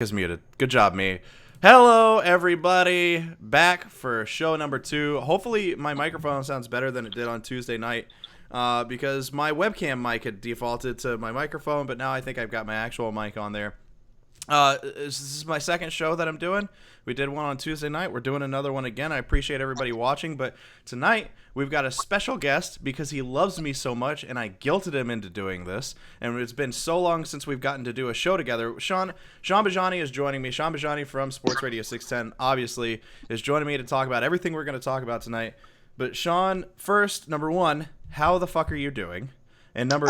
Is muted. Good job, me. Hello, everybody. Back for show number 2. Hopefully, my microphone sounds better than it did on Tuesday night because my webcam mic had defaulted to my microphone, but now I think I've got my actual mic on there. This is my second show that I'm doing. We did one on Tuesday night. We're doing another one again. I appreciate everybody watching, but tonight we've got a special guest because he loves me so much, and I guilted him into doing this. And it's been so long since we've gotten to do a show together. Sean Bajani is joining me. Sean Bajani from Sports Radio 610, obviously, is joining me to talk about everything we're going to talk about tonight. But Sean, first, number one, how the fuck are you doing? And number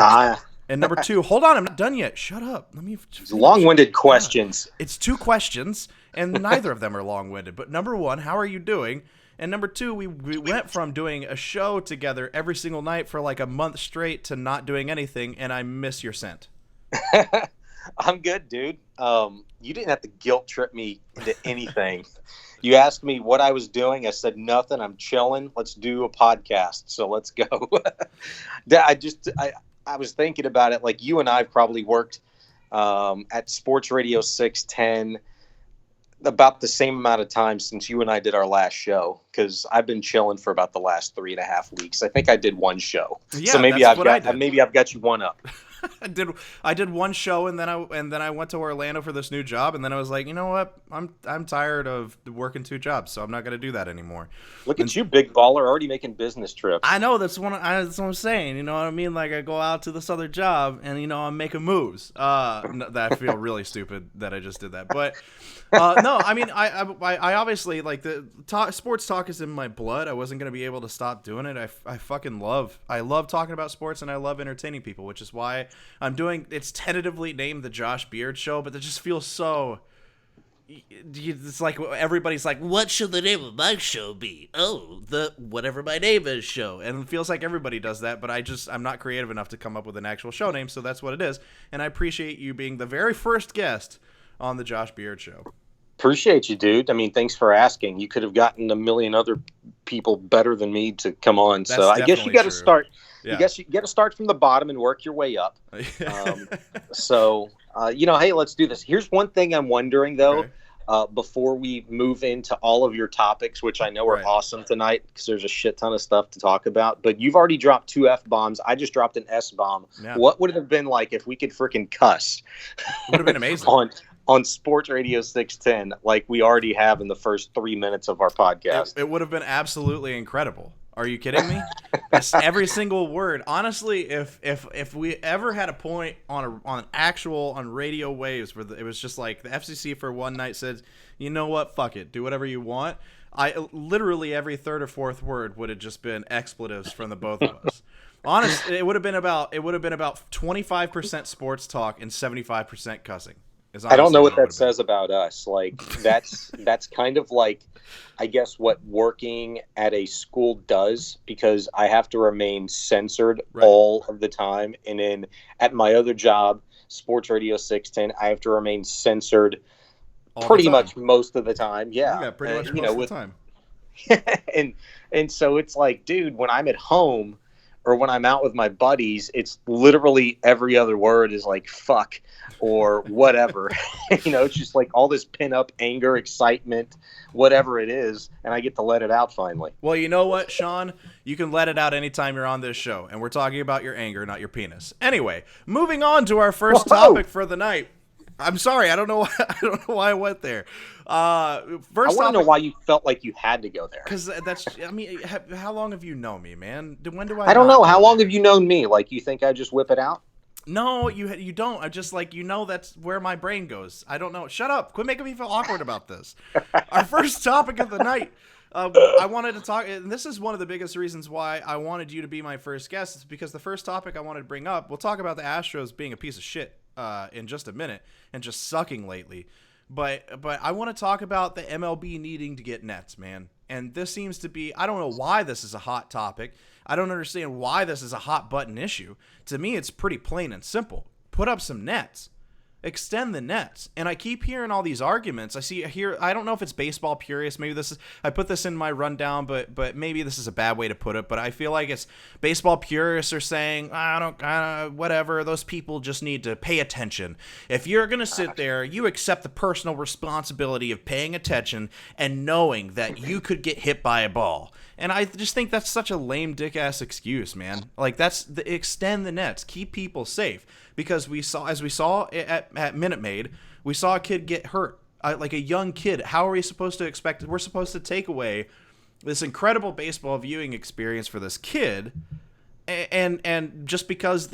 two, hold on, I'm not done yet. Shut up. Let me. Long-winded questions. It's 2 questions, and neither of them are long-winded. But number one, how are you doing? And number two, we went from doing a show together every single night for like a month straight to not doing anything, and I miss your scent. I'm good, dude. You didn't have to guilt trip me into anything. You asked me what I was doing. I said nothing. I'm chilling. Let's do a podcast. So let's go. I was thinking about it. Like, you and I have probably worked at Sports Radio 610 about the same amount of time since you and I did our last show, because I've been chilling for about the last 3.5 weeks. I think I did one show. Yeah, so maybe I've got you one up. I did one show, and then I went to Orlando for this new job, and then I was like, you know what, I'm tired of working 2 jobs, so I'm not going to do that anymore. Look at you, big baller, already making business trips. I know, that's what I'm saying. You know what I mean? Like, I go out to this other job, and I'm making moves. That feel really stupid that I just did that, but no, I mean, I obviously, like, the sports talk is in my blood. I wasn't going to be able to stop doing it. I fucking love talking about sports, and I love entertaining people, which is why I'm doing, it's tentatively named the Josh Beard Show, but it just feels so, it's like everybody's like, what should the name of my show be? Oh, the whatever my name is show. And it feels like everybody does that, but I'm not creative enough to come up with an actual show name, so that's what it is. And I appreciate you being the very first guest on the Josh Beard Show. Appreciate you, dude. I mean, thanks for asking. You could have gotten a million other people better than me to come on. That's so I guess you got to start. Yeah. I guess you got to start from the bottom and work your way up. Hey, let's do this. Here's one thing I'm wondering, though, before we move into all of your topics, which I know are awesome tonight because there's a shit ton of stuff to talk about. But you've already dropped 2 F-bombs. I just dropped an S-bomb. Yeah. What would it have been like if we could freaking cuss? Would have been amazing. on Sports Radio 610, like we already have in the first 3 minutes of our podcast. It would have been absolutely incredible. Are you kidding me? Every single word. Honestly, if we ever had a point on radio waves where it was just like the FCC for one night said, you know what, fuck it, do whatever you want. Literally every third or fourth word would have just been expletives from the both of us. Honestly, it would have been about 25% sports talk and 75% cussing. I don't know what that says about us. Like, that's kind of like, I guess, what working at a school does, because I have to remain censored all of the time. And then at my other job, Sports Radio 610, I have to remain censored pretty much most of the time. Yeah, pretty much most of the time. and so it's like, dude, when I'm at home or when I'm out with my buddies, it's literally every other word is like fuck or whatever. It's just like all this pin up anger, excitement, whatever it is, and I get to let it out finally. Well, you know what, Sean? You can let it out anytime you're on this show, and we're talking about your anger, not your penis. Anyway, moving on to our first topic for the night. I'm sorry, I don't know why I went there. First, I want to know why you felt like you had to go there. Because how long have you known me, man? When do I don't know. How long have you known me? Like, you think I just whip it out? No, you don't. I just that's where my brain goes. I don't know. Shut up. Quit making me feel awkward about this. Our first topic of the night. I wanted to talk, and this is one of the biggest reasons why I wanted you to be my first guest, is because the first topic I wanted to bring up, we'll talk about the Astros being a piece of shit in just a minute and just sucking lately. But I want to talk about the MLB needing to get nets, man. And this seems to be, I don't know why this is a hot topic. I don't understand why this is a hot button issue. To me, it's pretty plain and simple. Put up some nets. Extend the nets. And I keep hearing all these arguments. I don't know if it's baseball purists. Maybe I put this in my rundown, but maybe this is a bad way to put it. But I feel like it's baseball purists are saying, whatever, those people just need to pay attention. If you're going to sit there, you accept the personal responsibility of paying attention and knowing that you could get hit by a ball. And I just think that's such a lame dick-ass excuse, man. Like, extend the nets. Keep people safe. Because as we saw at Minute Maid, we saw a kid get hurt, like a young kid. How are we supposed to expect? We're supposed to take away this incredible baseball viewing experience for this kid, and just because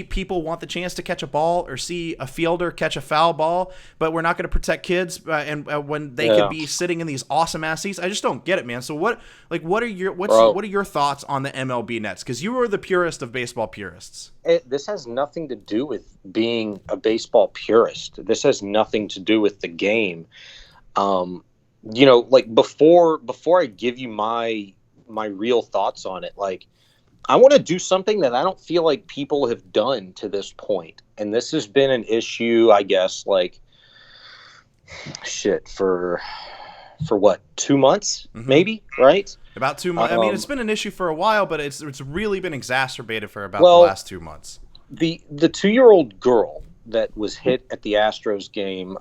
people want the chance to catch a ball or see a fielder catch a foul ball, but we're not going to protect kids when they could be sitting in these awesome ass seats. I just don't get it, man. So what are your thoughts on the MLB nets? Because you are the purist of baseball purists. This has nothing to do with being a baseball purist. This has nothing to do with the game. Before I give you my real thoughts on it, I want to do something that I don't feel like people have done to this point. And this has been an issue, I guess, for what, 2 months, maybe, right? About 2 months. I mean, it's been an issue for a while, but it's really been exacerbated for about the last 2 months. The 2-year-old girl that was hit at the Astros game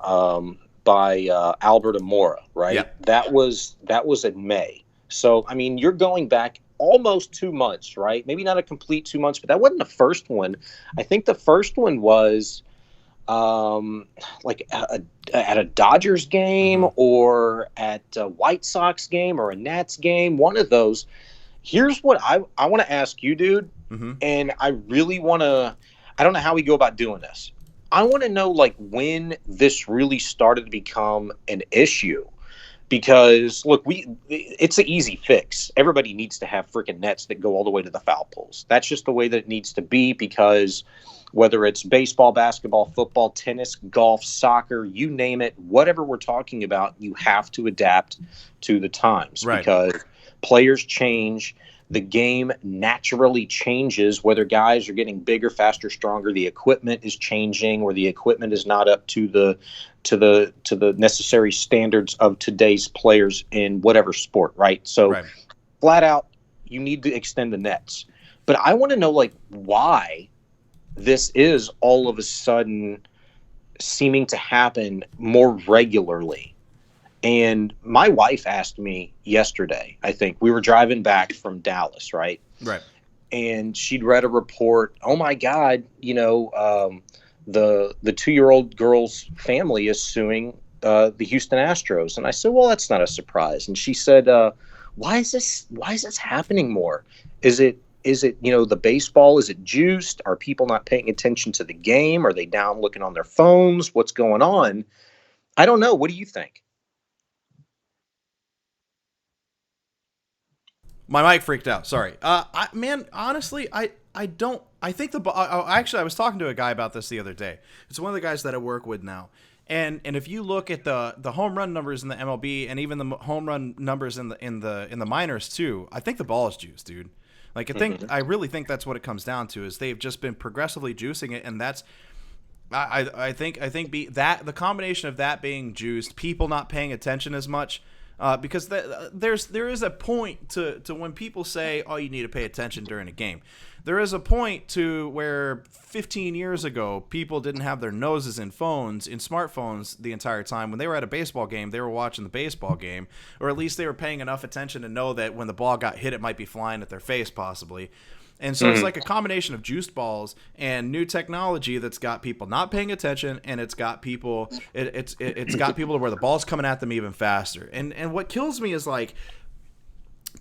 by Albert Amora, right? Yep. That was in May. So, I mean, you're going back almost 2 months, right? Maybe not a complete 2 months, but that wasn't the first one. I think the first one was at a Dodgers game or at a White Sox game or a Nats game, one of those. Here's what I want to ask you, dude, and I really want to – I don't know how we go about doing this. I want to know, when this really started to become an issue. Because, look, it's an easy fix. Everybody needs to have freaking nets that go all the way to the foul poles. That's just the way that it needs to be, because whether it's baseball, basketball, football, tennis, golf, soccer, you name it, whatever we're talking about, you have to adapt to the times. Right. Because players change. The game naturally changes, whether guys are getting bigger, faster, stronger. The equipment is changing, or the equipment is not up to the necessary standards of today's players in whatever sport, right? So flat out, you need to extend the nets. But I want to know, why this is all of a sudden seeming to happen more regularly. And my wife asked me yesterday, I think we were driving back from Dallas, right? Right. And she'd read a report. Oh my God, the 2-year-old girl's family is suing the Houston Astros. And I said, well, that's not a surprise. And she said, why is this happening more? Is it the baseball? Is it juiced? Are people not paying attention to the game? Are they down looking on their phones? What's going on? I don't know. What do you think? My mic freaked out. Sorry. Honestly, I think actually, I was talking to a guy about this the other day. It's one of the guys that I work with now. And if you look at the home run numbers in the MLB and even the home run numbers in the minors too, I think the ball is juiced, dude. I really think that's what it comes down to, is they've just been progressively juicing it, and that's I think the combination of that being juiced, people not paying attention as much, because there is a point to when people say, oh, you need to pay attention during a game. There is a point to where 15 years ago, people didn't have their noses in smartphones the entire time. When they were at a baseball game, they were watching the baseball game, or at least they were paying enough attention to know that when the ball got hit, it might be flying at their face possibly. And so it's like a combination of juiced balls and new technology that's got people not paying attention, and it's got people it's got people to where the ball's coming at them even faster. And what kills me is like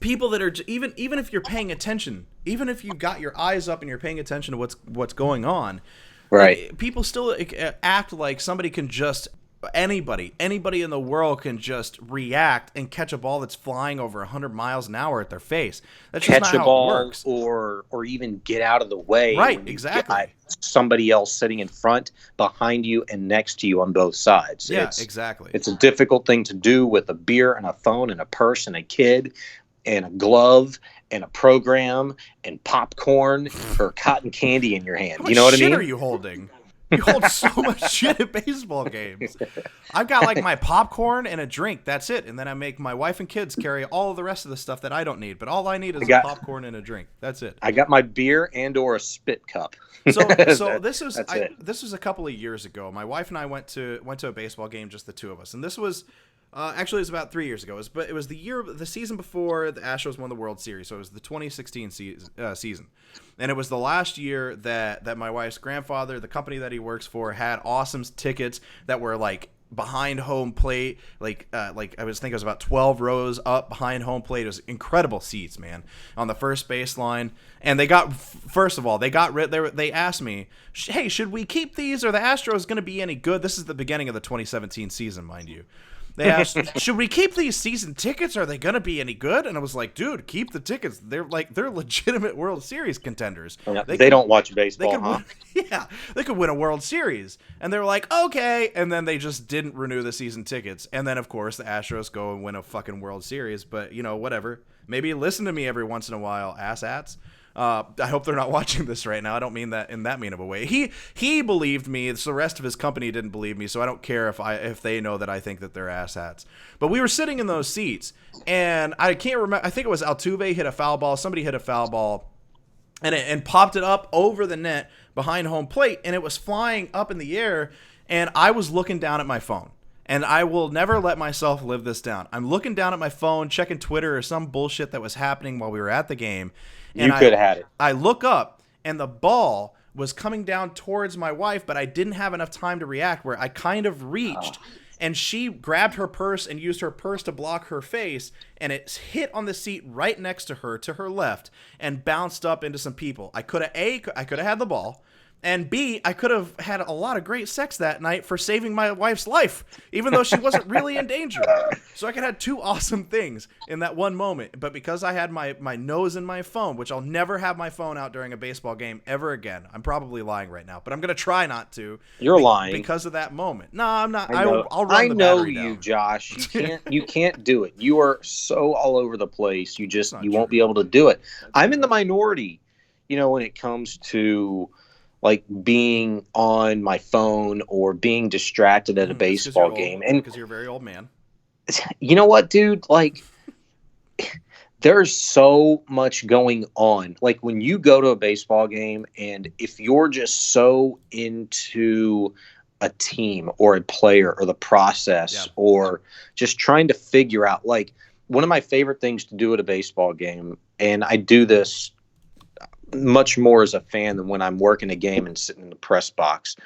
people that are even if you're paying attention, even if you've got your eyes up and you're paying attention to what's going on, right? Like, people still act like somebody can just anybody in the world can just react and catch a ball that's flying over 100 miles an hour at their face. That's just catch not a how ball, it works. or even get out of the way. Right, exactly. Somebody else sitting in front, behind you, and next to you on both sides. Yeah, exactly. It's a difficult thing to do with a beer and a phone and a purse and a kid and a glove and a program and popcorn or cotton candy in your hand. You know what I mean? How much shit are you holding? You hold so much shit at baseball games. I've got like my popcorn and a drink. That's it. And then I make my wife and kids carry all of the rest of the stuff that I don't need. But all I need is a popcorn and a drink. That's it. I got my beer and or a spit cup. So this was a couple of years ago. My wife and I went to a baseball game, just the two of us. And this was actually, it was about 3 years ago. But it was the season before the Astros won the World Series. So it was the 2016 season. And it was the last year that my wife's grandfather, the company that he works for, had awesome tickets that were like behind home plate. Like I think it was about 12 rows up behind home plate. It was incredible seats, man, on the first baseline. And they got they asked me, hey, should we keep these? Are the Astros going to be any good? This is the beginning of the 2017 season, mind you. They asked, should we keep these season tickets? Are they going to be any good? And I was like, dude, keep the tickets. They're legitimate World Series contenders. Yeah, they don't watch baseball, huh? Yeah, they could win a World Series. And they were like, okay. And then they just didn't renew the season tickets. And then, of course, the Astros go and win a fucking World Series. But, whatever. Maybe listen to me every once in a while, asshats. I hope they're not watching this right now. I don't mean that in that mean of a way. He believed me, so the rest of his company didn't believe me, so I don't care if they know that I think that they're asshats. But we were sitting in those seats, and I can't remember. I think it was Altuve hit a foul ball. Somebody hit a foul ball, and popped it up over the net behind home plate, and it was flying up in the air, and I was looking down at my phone. And I will never let myself live this down. I'm looking down at my phone, checking Twitter or some bullshit that was happening while we were at the game. And you could have had it. I look up, and the ball was coming down towards my wife, but I didn't have enough time to react, where I kind of reached, and she grabbed her purse and used her purse to block her face, and it hit on the seat right next to her left, and bounced up into some people. I could have had the ball. And B, I could have had a lot of great sex that night for saving my wife's life, even though she wasn't really in danger. So I could have two awesome things in that one moment. But because I had my nose in my phone, which I'll never have my phone out during a baseball game ever again. I'm probably lying right now, but I'm going to try not to. You're lying. Because of that moment. No, I'm not. I'll run the battery down. I know you, Josh. You can't do it. You are so all over the place. You won't be able to do it. I'm in the minority, when it comes to like being on my phone or being distracted at a baseball game. And because you're a very old man. You know what, dude? Like, there's so much going on. Like, when you go to a baseball game, and if you're just so into a team or a player or the process, or just trying to figure out, like, one of my favorite things to do at a baseball game, and I do this much more as a fan than when I'm working a game and sitting in the press box.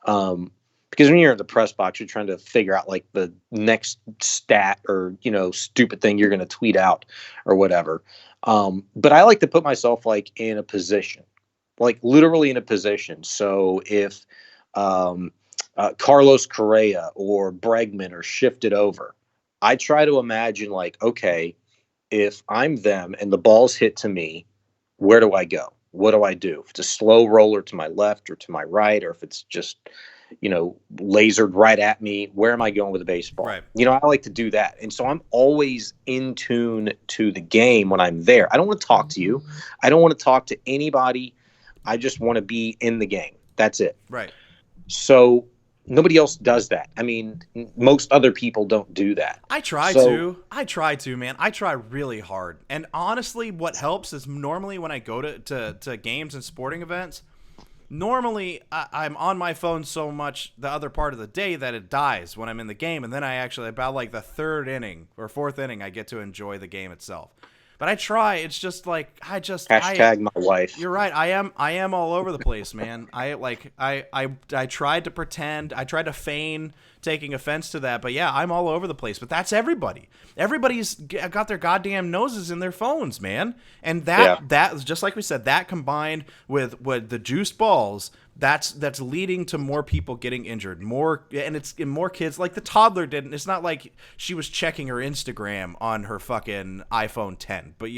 Because when you're in the press box, you're trying to figure out like the next stat or, stupid thing you're going to tweet out or whatever. But I like to put myself like in a position, like literally in a position. So if Carlos Correa or Bregman are shifted over, I try to imagine like, okay, if I'm them and the ball's hit to me, where do I go? What do I do? If it's a slow roller to my left or to my right, or if it's just, lasered right at me, where am I going with the baseball? Right. I like to do that. And so I'm always in tune to the game when I'm there. I don't want to talk to you. I don't want to talk to anybody. I just want to be in the game. That's it. Right. So nobody else does that. I mean, most other people don't do that. I try So to. Man. I try really hard. And honestly, what helps is normally when I go to games and sporting events, normally I'm on my phone so much the other part of the day that it dies when I'm in the game. And then I actually, about like the third inning or fourth inning, I get to enjoy the game itself. But I try. It's just like hashtag my wife. You're right. I am all over the place, man. I tried to pretend. I tried to feign taking offense to that, but yeah, I'm all over the place. But that's everybody. Everybody's got their goddamn noses in their phones, man. And that just like we said, that combined with the juice balls, that's leading to more people getting injured, more kids. Like the toddler didn't. It's not like she was checking her Instagram on her fucking iPhone 10, but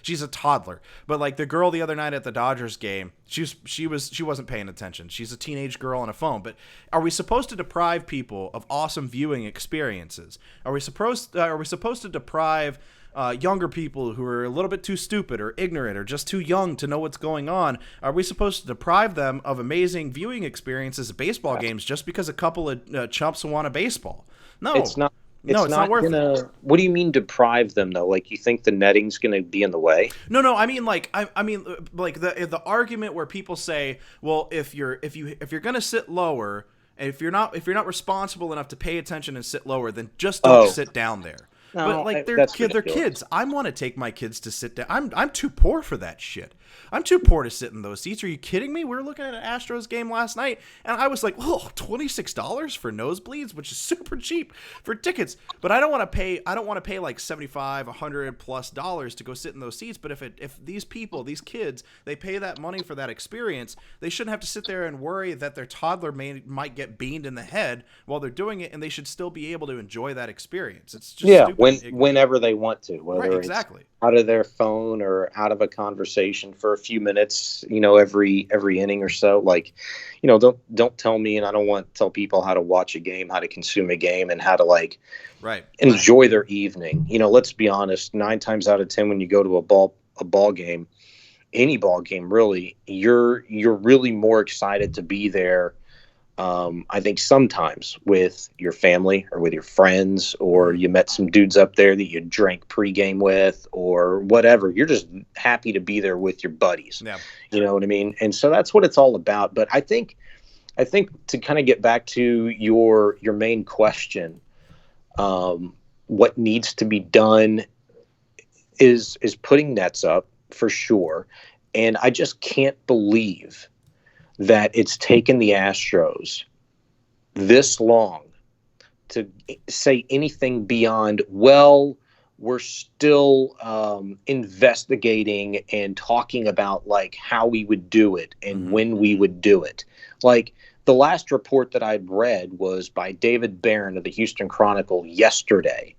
she's a toddler. But like the girl the other night at the Dodgers game, she wasn't paying attention. She's a teenage girl on a phone. But are we supposed to deprive people of awesome viewing experiences? Are we supposed to deprive younger people who are a little bit too stupid or ignorant or just too young to know what's going on? Are we supposed to deprive them of amazing viewing experiences at baseball games just because a couple of chumps want a baseball? No, it's not. It's not worth it. What do you mean deprive them though? Like you think the netting's gonna be in the way? No. I mean, the argument where people say, well, if you're gonna sit lower, and if you're not responsible enough to pay attention and sit lower, then just don't sit down there. No, but they're kids. I want to take my kids to sit down. I'm too poor for that shit. I'm too poor to sit in those seats. Are you kidding me? We were looking at an Astros game last night, and I was like, oh, $26 for nosebleeds, which is super cheap for tickets. But I don't want to pay like $75, $100+ to go sit in those seats. But if these kids, they pay that money for that experience, they shouldn't have to sit there and worry that their toddler might get beamed in the head while they're doing it, and they should still be able to enjoy that experience. It's just stupid. Whenever they want to, whether right, exactly. It's out of their phone or out of a conversation for a few minutes, every inning or so. Like, don't tell me, and I don't want to tell people how to watch a game, how to consume a game, and how to enjoy their evening. Let's be honest, 9 times out of 10 when you go to a ball game, any ball game really, you're really more excited to be there. I think sometimes with your family or with your friends, or you met some dudes up there that you drank pregame with or whatever. You're just happy to be there with your buddies. Yeah. You know what I mean? And so that's what it's all about. But I think to kind of get back to your main question, what needs to be done is putting nets up for sure. And I just can't believe that it's taken the Astros this long to say anything beyond, well, we're still investigating and talking about how we would do it and when we would do it. Like the last report that I'd read was by David Barron of the Houston Chronicle yesterday.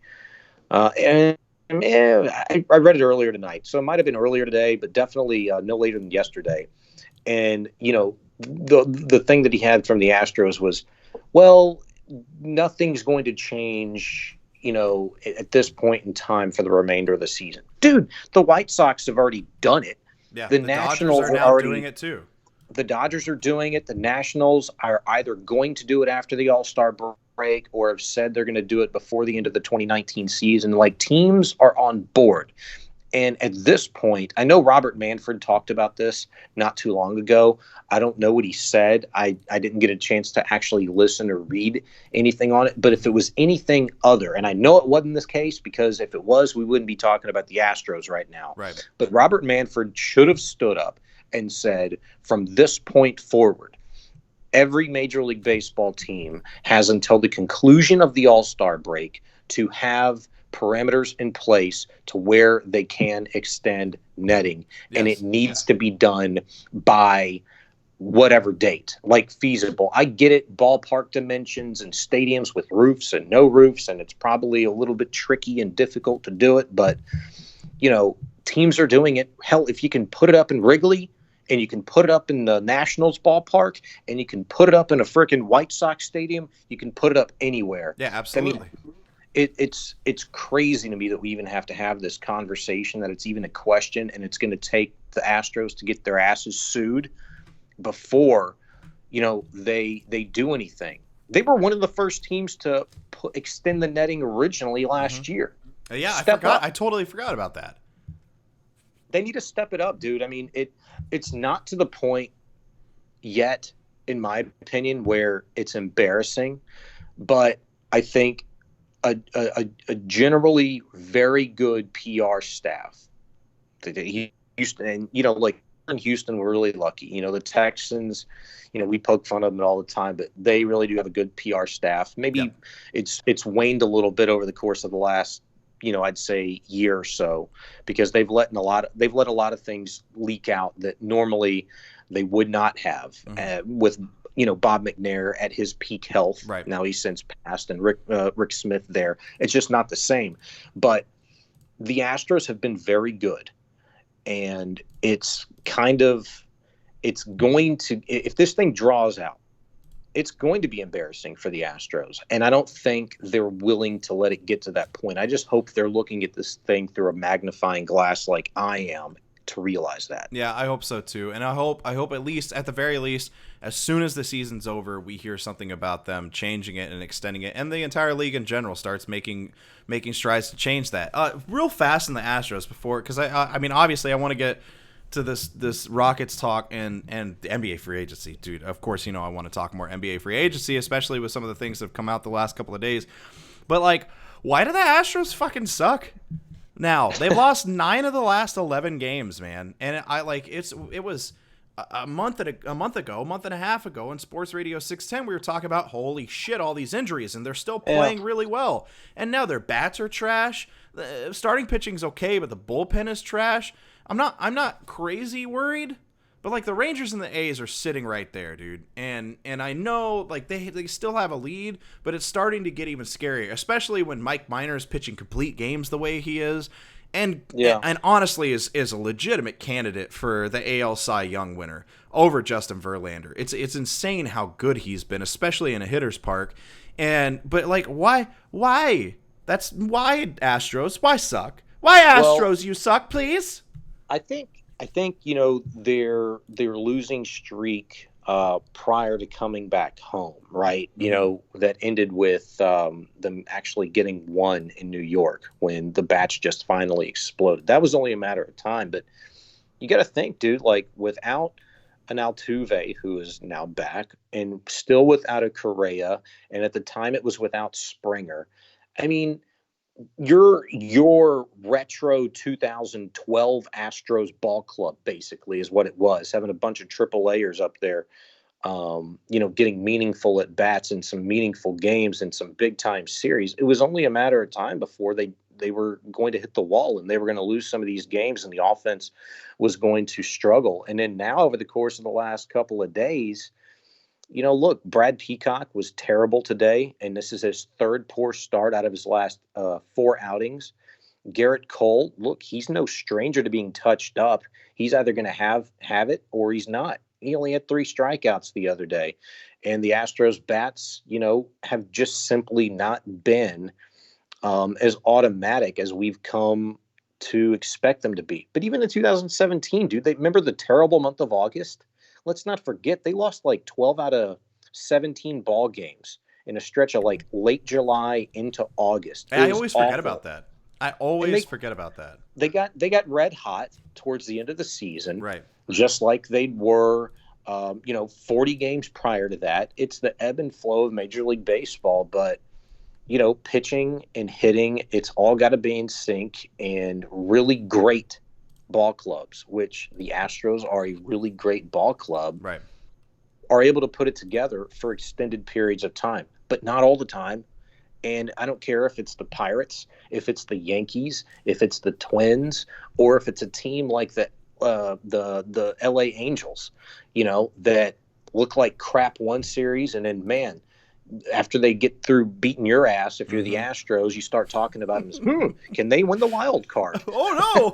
And I read it earlier tonight, so it might have been earlier today, but definitely no later than yesterday. And, the thing that he had from the Astros was, well, nothing's going to change, at this point in time for the remainder of the season. Dude, the White Sox have already done it. Yeah, the Nationals Dodgers are now doing it too. The Dodgers are doing it. The Nationals are either going to do it after the All-Star break or have said they're going to do it before the end of the 2019 season. Teams are on board. And at this point, I know Robert Manfred talked about this not too long ago. I don't know what he said. I didn't get a chance to actually listen or read anything on it. But if it was anything other, and I know it wasn't this case, because if it was, we wouldn't be talking about the Astros right now. Right. But Robert Manfred should have stood up and said, from this point forward, every Major League Baseball team has until the conclusion of the All-Star break to have parameters in place to where they can extend netting. Yes. And it needs to be done by whatever date, feasible. I get it, ballpark dimensions and stadiums with roofs and no roofs, and it's probably a little bit tricky and difficult to do it, but teams are doing it. Hell, if you can put it up in Wrigley, and you can put it up in the Nationals ballpark, and you can put it up in a freaking White Sox stadium, you can put it up anywhere. Yeah, absolutely. I mean, it's crazy to me that we even have to have this conversation, that it's even a question, and it's going to take the Astros to get their asses sued before they do anything. They were one of the first teams to extend the netting originally last year. Yeah, I forgot. I totally forgot about that. They need to step it up, dude. I mean, it's not to the point yet, in my opinion, where it's embarrassing, but I think a generally very good PR staff. Houston, and like in Houston, we're really lucky. The Texans, we poke fun of them all the time, but they really do have a good PR staff. Maybe it's waned a little bit over the course of the last, I'd say year or so, because they've let a lot of things leak out that normally they would not have with Bob McNair at his peak health. Right. Now he's since passed, and Rick Smith there. It's just not the same. But the Astros have been very good. And it's going to, if this thing draws out, it's going to be embarrassing for the Astros. And I don't think they're willing to let it get to that point. I just hope they're looking at this thing through a magnifying glass like I am to realize that. Yeah, I hope so too. And I hope at least, at the very least, as soon as the season's over, we hear something about them changing it and extending it, and the entire league in general starts making strides to change that. Real fast in the Astros before, because I mean, obviously I want to get to this Rockets talk and the NBA free agency, dude. Of course, I want to talk more NBA free agency, especially with some of the things that have come out the last couple of days. But like, why do the Astros fucking suck? Now, they've lost 9 of the last 11 games, man. And it was a month and a half ago on Sports Radio 610, we were talking about, holy shit, all these injuries, and they're still playing really well. And now their bats are trash. The starting pitching's okay, but the bullpen is trash. I'm not crazy worried, but like the Rangers and the A's are sitting right there, dude. And I know like they still have a lead, but it's starting to get even scarier, especially when Mike Minor's pitching complete games the way he is. And honestly is a legitimate candidate for the AL Cy Young winner over Justin Verlander. It's insane how good he's been, especially in a hitter's park. But like why? That's why Astros. Why suck? Why Astros? You suck, please. I think their losing streak prior to coming back home, right? That ended with them actually getting one in New York when the batch just finally exploded. That was only a matter of time, but you got to think, dude, like without an Altuve, who is now back, and still without a Correa, and at the time it was without Springer. I mean, your retro 2012 Astros ball club basically is what it was, having a bunch of triple A'ers up there, getting meaningful at bats in some meaningful games in some big time series. It was only a matter of time before they were going to hit the wall and they were going to lose some of these games and the offense was going to struggle. And then now over the course of the last couple of days, look, Brad Peacock was terrible today, and this is his third poor start out of his last 4 outings. Garrett Cole, look, he's no stranger to being touched up. He's either going to have it or he's not. He only had 3 strikeouts the other day. And the Astros bats, have just simply not been as automatic as we've come to expect them to be. But even in 2017, dude, remember the terrible month of August? Let's not forget they lost like 12 out of 17 ball games in a stretch of like late July into August. I always forget about that. Forget about that. They got red hot towards the end of the season, right? Just like they were, 40 games prior to that. It's the ebb and flow of Major League Baseball, but pitching and hitting, it's all got to be in sync, and really great ball clubs, which the Astros are a really great ball club, right, are able to put it together for extended periods of time, but not all the time. And I don't care if it's the Pirates, if it's the Yankees, if it's the Twins, or if it's a team like the LA Angels, that look like crap one series, and then, man, after they get through beating your ass, if you're the Astros, you start talking about them as, can they win the wild card? Oh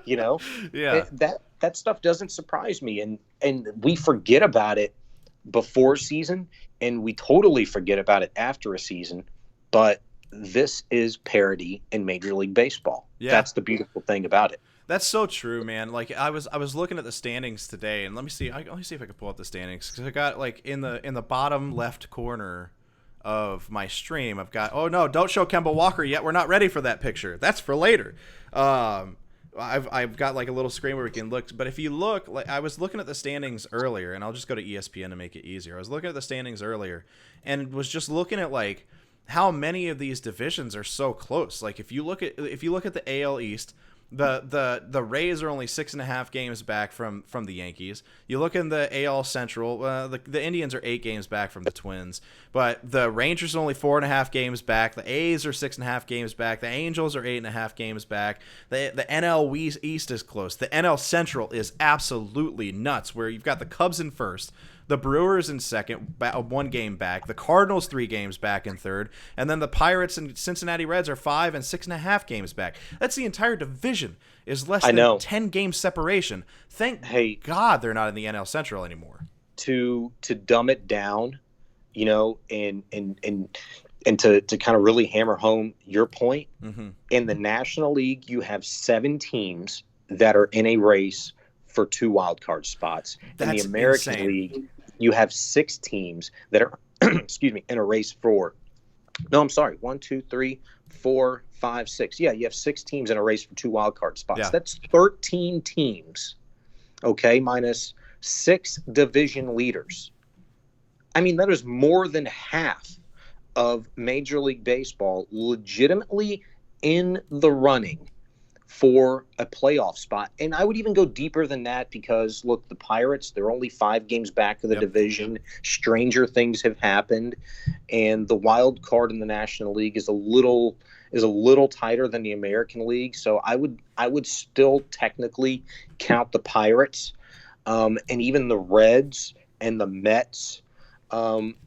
no. Yeah. That stuff doesn't surprise me. And we forget about it before season, and we totally forget about it after a season. But this is parity in Major League Baseball. Yeah. That's the beautiful thing about it. That's so true, man. Like I was looking at the standings today, and let me see if I can pull up the standings, because I got like in the bottom left corner of my stream, I've got, oh no, don't show Kemba Walker yet. We're not ready for that picture. That's for later. I've got like a little screen where we can look, but if you look, like I was looking at the standings earlier, and I'll just go to ESPN to make it easier. I was looking at the standings earlier, and was just looking at like how many of these divisions are so close. Like if you look at the AL East, the Rays are only 6.5 games back from the Yankees. You look in the AL Central, the Indians are 8 games back from the Twins, but the Rangers are only 4.5 games back. The A's are 6.5 games back. The Angels are 8.5 games back. The NL East is close. The NL Central is absolutely nuts, where you've got the Cubs in first, the Brewers in second, 1 game back. The Cardinals 3 games back in third. And then the Pirates and Cincinnati Reds are 5 and 6.5 games back. That's the entire division is less than 10 game separation. Thank God they're not in the NL Central anymore. To dumb it down, you know, and to kind of really hammer home your point, in the National League, you have 7 teams that are in a race for 2 wild card spots. That's in the American insane. League, you have 6 teams that are, excuse me, in a race for, 1, 2, 3, 4, 5, 6. Yeah, you have 6 teams in a race for 2 wild card spots. Yeah. That's 13 teams, okay, minus 6 division leaders. I mean, that is more than half of Major League Baseball legitimately in the running for a playoff spot. And I would even go deeper than that, because look, the Pirates, they're only 5 games back of the division. Stranger things have happened, and the wild card in the National League is a little tighter than the American League. So I would still technically count the Pirates and even the Reds and the Mets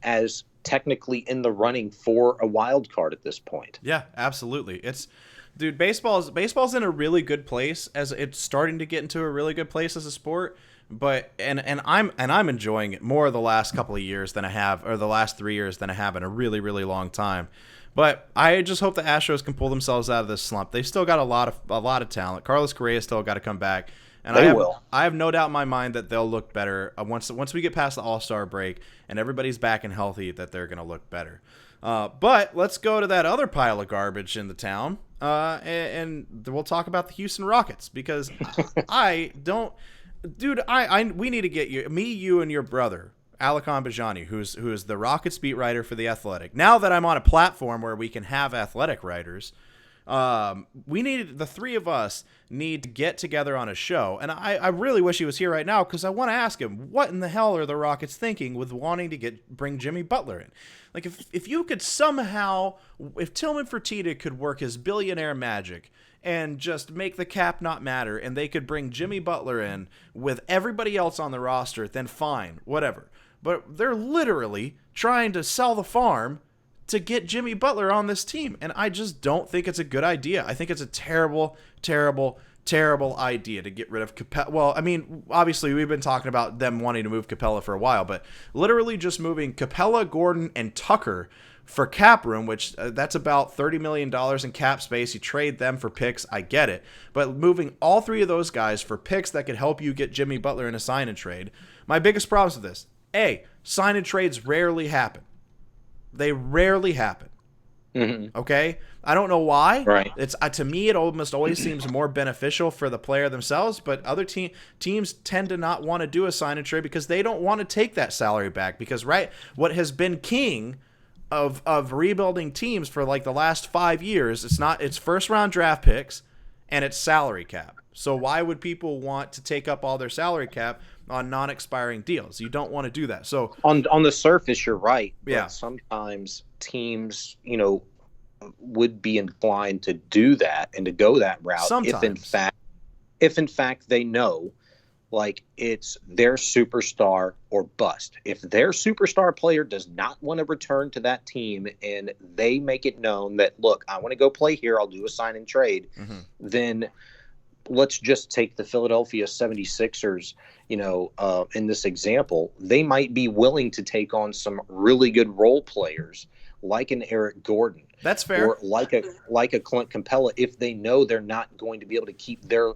as technically in the running for a wild card at this point. Yeah, absolutely. Dude, baseball's in a really good place, as it's starting to get into a really good place as a sport. But and I'm enjoying it more the last couple of years than I have, or the last 3 years than I have in a really, really long time. But I just hope the Astros can pull themselves out of this slump. They've still got a lot of talent. Carlos Correa's still got to come back, and I have no doubt in my mind that they'll look better once we get past the All-Star break and everybody's back and healthy. That they're going to look better. But let's go to that other pile of garbage in the town, and we'll talk about the Houston Rockets, because we need to get you and your brother, Alec Ambajani, who's the Rockets beat writer for The Athletic. Now that I'm on a platform where we can have athletic writers, the 3 of us need to get together on a show. And I really wish he was here right now, because I want to ask him, what in the hell are the Rockets thinking with wanting to bring Jimmy Butler in? Like, if you could somehow, if Tillman Fertitta could work his billionaire magic and just make the cap not matter, and they could bring Jimmy Butler in with everybody else on the roster, then fine, whatever. But they're literally trying to sell the farm to get Jimmy Butler on this team, and I just don't think it's a good idea. I think it's a terrible, terrible, terrible idea to get rid of Capella. Well, I mean, obviously we've been talking about them wanting to move Capella for a while, but literally just moving Capella, Gordon, and Tucker for cap room, which that's about $30 million in cap space. You trade them for picks, I get it. But moving all 3 of those guys for picks that could help you get Jimmy Butler in a sign and trade. My biggest problems with this, sign and trades rarely happen. They rarely happen. Mm-hmm. Okay? I don't know why. Right. It's to me, it almost always seems more beneficial for the player themselves, but other teams tend to not want to do a sign and trade because they don't want to take that salary back, because what has been king of rebuilding teams for like the last 5 years, it's first round draft picks and it's salary cap. So why would people want to take up all their salary cap on non-expiring deals? You don't want to do that. So on the surface, you're right. Yeah. But sometimes teams, would be inclined to do that and to go that route. Sometimes. If in fact they know, like, it's their superstar or bust. If their superstar player does not want to return to that team and they make it known that, look, I want to go play here, I'll do a sign and trade, then let's just take the Philadelphia 76ers, in this example. They might be willing to take on some really good role players like an Eric Gordon, That's fair. Or like a Clint Capella, if they know they're not going to be able to keep their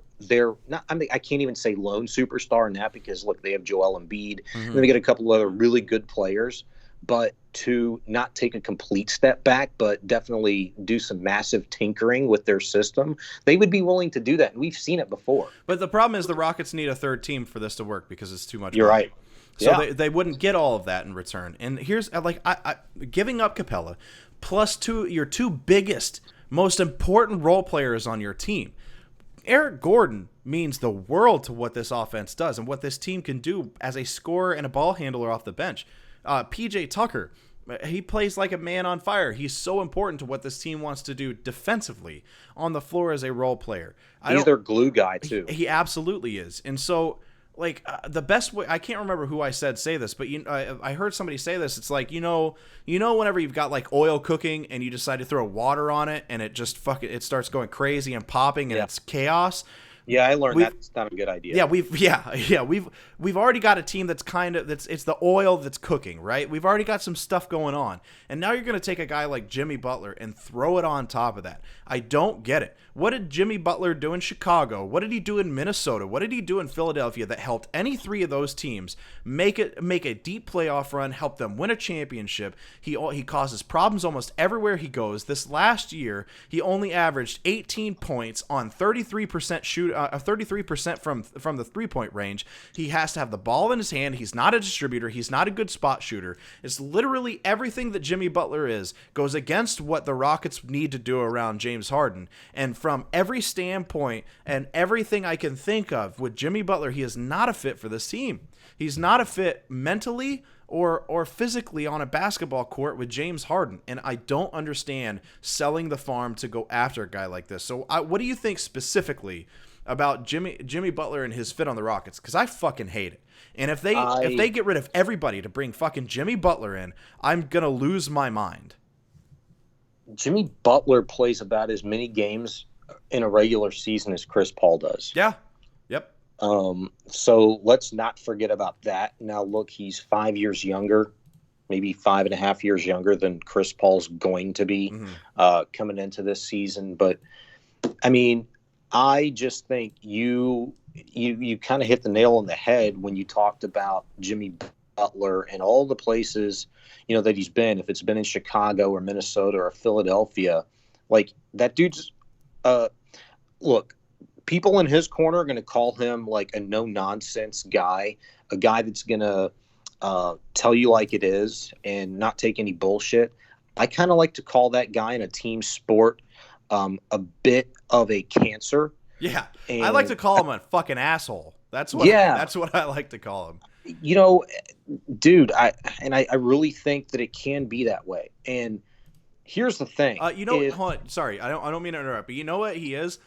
not. I mean, I can't even say lone superstar in that, because look, they have Joel Embiid, and then they get a couple other really good players. But to not take a complete step back, but definitely do some massive tinkering with their system, they would be willing to do that. And we've seen it before. But the problem is the Rockets need a third team for this to work, because it's too much You're money. right. So Yeah. they wouldn't get all of that in return. And here's I giving up Capella plus your two biggest, most important role players on your team. Eric Gordon means the world to what this offense does and what this team can do as a scorer and a ball handler off the bench. PJ Tucker, he plays like a man on fire. He's so important to what this team wants to do defensively on the floor as a role player. He's their glue guy too. He absolutely is. And so, like, the best way, I can't remember who I say this, but I heard somebody say this. It's like, whenever you've got like oil cooking and you decide to throw water on it and it just it starts going crazy and popping and it's chaos. Yeah, I learned that's not a good idea. Yeah, we've already got a team that's it's the oil that's cooking, right? We've already got some stuff going on. And now you're going to take a guy like Jimmy Butler and throw it on top of that. I don't get it. What did Jimmy Butler do in Chicago? What did he do in Minnesota? What did he do in Philadelphia that helped any three of those teams make a deep playoff run, help them win a championship? He causes problems almost everywhere he goes. This last year, he only averaged 18 points on 33% from the three-point range. He has to have the ball in his hand. He's not a distributor. He's not a good spot shooter. It's literally everything that Jimmy Butler goes against what the Rockets need to do around James Harden. And from every standpoint and everything I can think of with Jimmy Butler, he is not a fit for this team. He's not a fit mentally or physically on a basketball court with James Harden. And I don't understand selling the farm to go after a guy like this. So what do you think specifically about Jimmy Butler and his fit on the Rockets? Because I fucking hate it. And if they get rid of everybody to bring fucking Jimmy Butler in, I'm going to lose my mind. Jimmy Butler plays about as many games in a regular season as Chris Paul does. Yeah. Yep. So let's not forget about that. Now, look, he's 5 years younger, maybe 5.5 years younger than Chris Paul's going to be coming into this season. But, I mean, I just think you kind of hit the nail on the head when you talked about Jimmy Butler and all the places, that he's been. If it's been in Chicago or Minnesota or Philadelphia, like that dude's look, people in his corner are going to call him like a no-nonsense guy, a guy that's going to tell you like it is and not take any bullshit. I kind of like to call that guy in a team sport a bit of a cancer. Yeah, I like to call him a fucking asshole. That's what I like to call him. Dude, I really think that it can be that way. And here's the thing. Hold on. Sorry, I don't mean to interrupt, but you know what he is?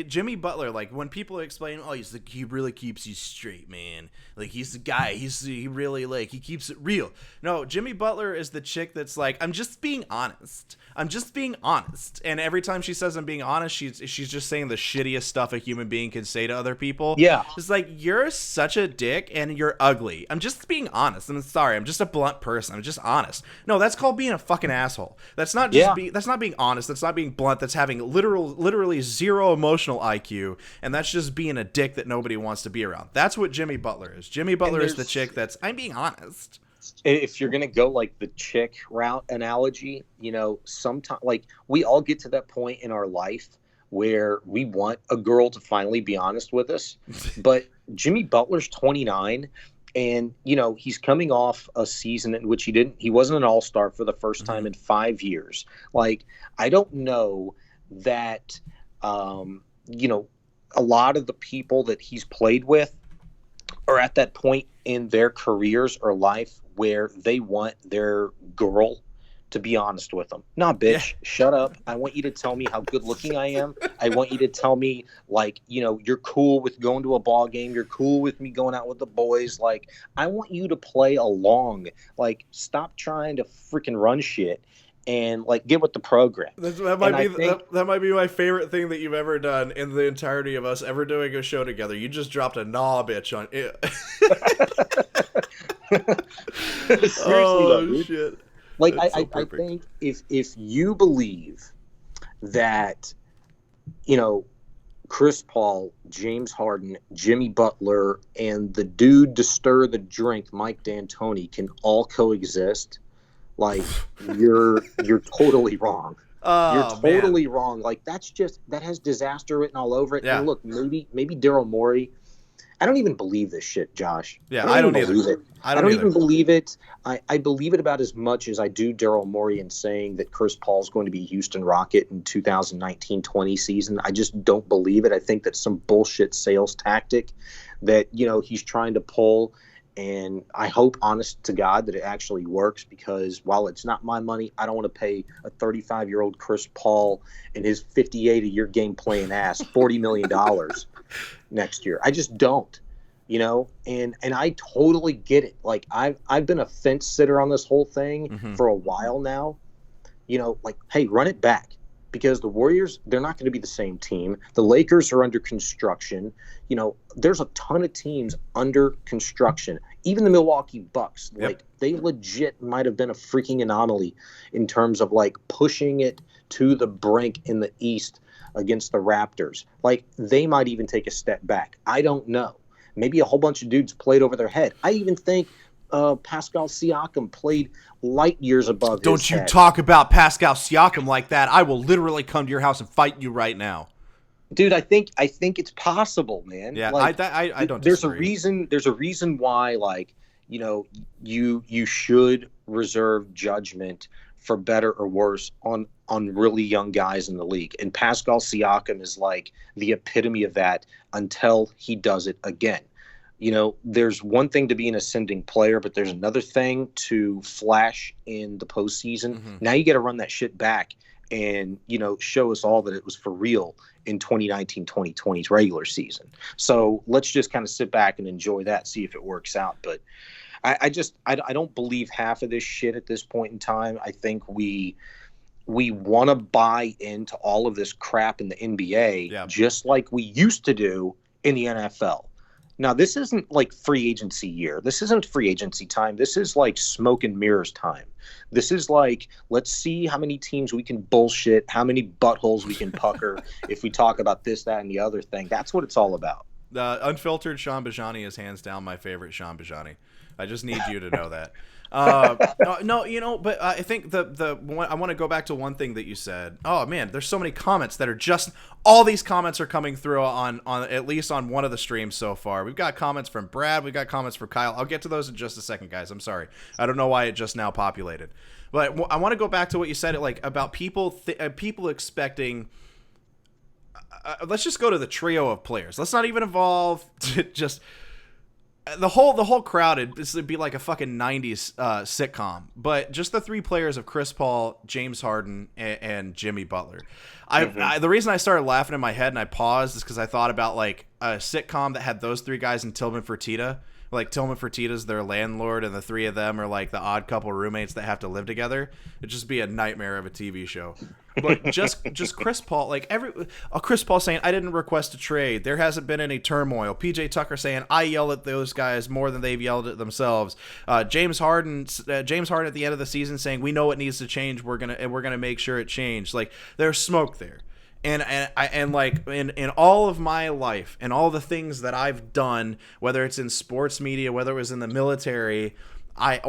Jimmy Butler, like when people explain, he really keeps you straight, man. Like he's the guy. He really he keeps it real. No, Jimmy Butler is the chick that's like, I'm just being honest. And every time she says I'm being honest, she's just saying the shittiest stuff a human being can say to other people. Yeah, it's like, you're such a dick and you're ugly. I'm just being honest. I'm sorry. I'm just a blunt person. I'm just honest. No, that's called being a fucking asshole. That's not just that's not being honest. That's not being blunt. That's having literally zero emotional IQ, and that's just being a dick that nobody wants to be around. That's what Jimmy Butler is. Jimmy Butler is the chick that's, I'm being honest. If you're gonna go like the chick route analogy, sometimes like we all get to that point in our life where we want a girl to finally be honest with us. But Jimmy Butler's 29, and he's coming off a season in which he wasn't an all-star for the first time in 5 years. Like, I don't know that a lot of the people that he's played with are at that point in their careers or life where they want their girl to be honest with them. Nah, bitch, shut up. I want you to tell me how good looking I am. I want you to tell me, you're cool with going to a ball game. You're cool with me going out with the boys. Like, I want you to play along. Like, stop trying to freaking run shit and get with the program. That might be my favorite thing that you've ever done in the entirety of us ever doing a show together. You just dropped a nah bitch on it. Seriously, though, dude. Shit. Like It's so I perfect. think if you believe that, you know, Chris Paul, James Harden, Jimmy Butler, and the dude to stir the drink, Mike D'Antoni, can all coexist, like you're totally wrong. You're Oh man. totally wrong. Like that has disaster written all over it. Yeah. And look, maybe Daryl Morey. I don't even believe this shit, Josh. I Yeah, don't I even don't either. believe it. I I don't don't either. even believe it. I believe it about as much as I do Daryl Morey in saying that Chris Paul's going to be Houston Rocket in 2019-20 season. I just don't believe it. I think that's some bullshit sales tactic that, he's trying to pull. And I hope, honest to God, that it actually works, because while it's not my money, I don't want to pay a 35-year-old Chris Paul and his 58-a-year game playing ass $40 million next year. I just don't, and I totally get it. Like I've been a fence sitter on this whole thing Hmm. for a while now. Like, hey, run it back, because the Warriors, they're not going to be the same team. The Lakers are under construction. There's a ton of teams under construction. Even the Milwaukee Bucks, Yep. like they legit might have been a freaking anomaly in terms of like pushing it to the brink in the East against the Raptors. Like they might even take a step back. I don't know. Maybe a whole bunch of dudes played over their head. I even think Pascal Siakam played light years above his Don't you head. talk about Pascal Siakam like that. I will literally come to your house and fight you right now. Dude, I think it's possible, man. Yeah, Like I don't there's a disagree. reason why, like, you should reserve judgment for better or worse on really young guys in the league. And Pascal Siakam is like the epitome of that until he does it again. There's one thing to be an ascending player, but there's another thing to flash in the postseason. Mm-hmm. Now you got to run that shit back and, show us all that it was for real in 2019-2020's regular season. So let's just kind of sit back and enjoy that, see if it works out. But I don't believe half of this shit at this point in time. I think we want to buy into all of this crap in the NBA, just like we used to do in the NFL. Now, this isn't like free agency year. This isn't free agency time. This is like smoke and mirrors time. This is like, let's see how many teams we can bullshit, how many buttholes we can pucker if we talk about this, that, and the other thing. That's what it's all about. The unfiltered Sean Bajani is hands down my favorite Sean Bajani. I just need you to know that. No, but I think I want to go back to one thing that you said. Oh man, there's so many comments that are just all these comments are coming through on at least on one of the streams so far. We've got comments from Brad, we've got comments from Kyle. I'll get to those in just a second, guys. I'm sorry, I don't know why it just now populated, but I want to go back to what you said, like about people expecting. Let's just go to the trio of players. Let's not even involve just. The whole crowd, this would be like a fucking 90s sitcom, but just the three players of Chris Paul, James Harden, and Jimmy Butler. The reason I started laughing in my head and I paused is because I thought about like a sitcom that had those three guys and Tillman Fertitta. Like Tillman Fertitta's their landlord, and the three of them are like the odd couple roommates that have to live together. It'd just be a nightmare of a TV show. But just Chris Paul, like Chris Paul saying, I didn't request a trade. There hasn't been any turmoil. PJ Tucker saying, I yell at those guys more than they've yelled at themselves. James Harden at the end of the season saying, we know what needs to change. We're gonna make sure it changed. Like there's smoke there. And like in all of my life and all the things that I've done, whether it's in sports media, whether it was in the military, I've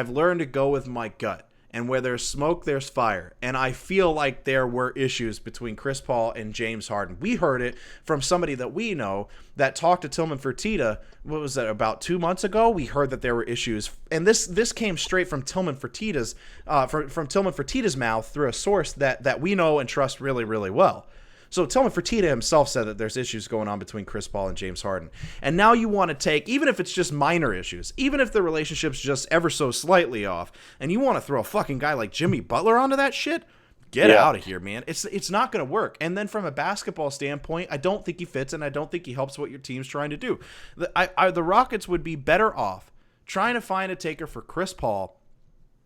learned to go with my gut. And where there's smoke, there's fire. And I feel like there were issues between Chris Paul and James Harden. We heard it from somebody that we know that talked to Tillman Fertitta. What was that, about 2 months ago? We heard that there were issues. And this came straight from Tillman Fertitta's from Tillman Fertitta's mouth through a source that we know and trust really, really well. So Tillman Fertitta himself said that there's issues going on between Chris Paul and James Harden. And now you want to take, even if it's just minor issues, even if the relationship's just ever so slightly off, and you want to throw a fucking guy like Jimmy Butler onto that shit, get out of here, man. It's not going to work. And then from a basketball standpoint, I don't think he fits, and I don't think he helps what your team's trying to do. The Rockets would be better off trying to find a taker for Chris Paul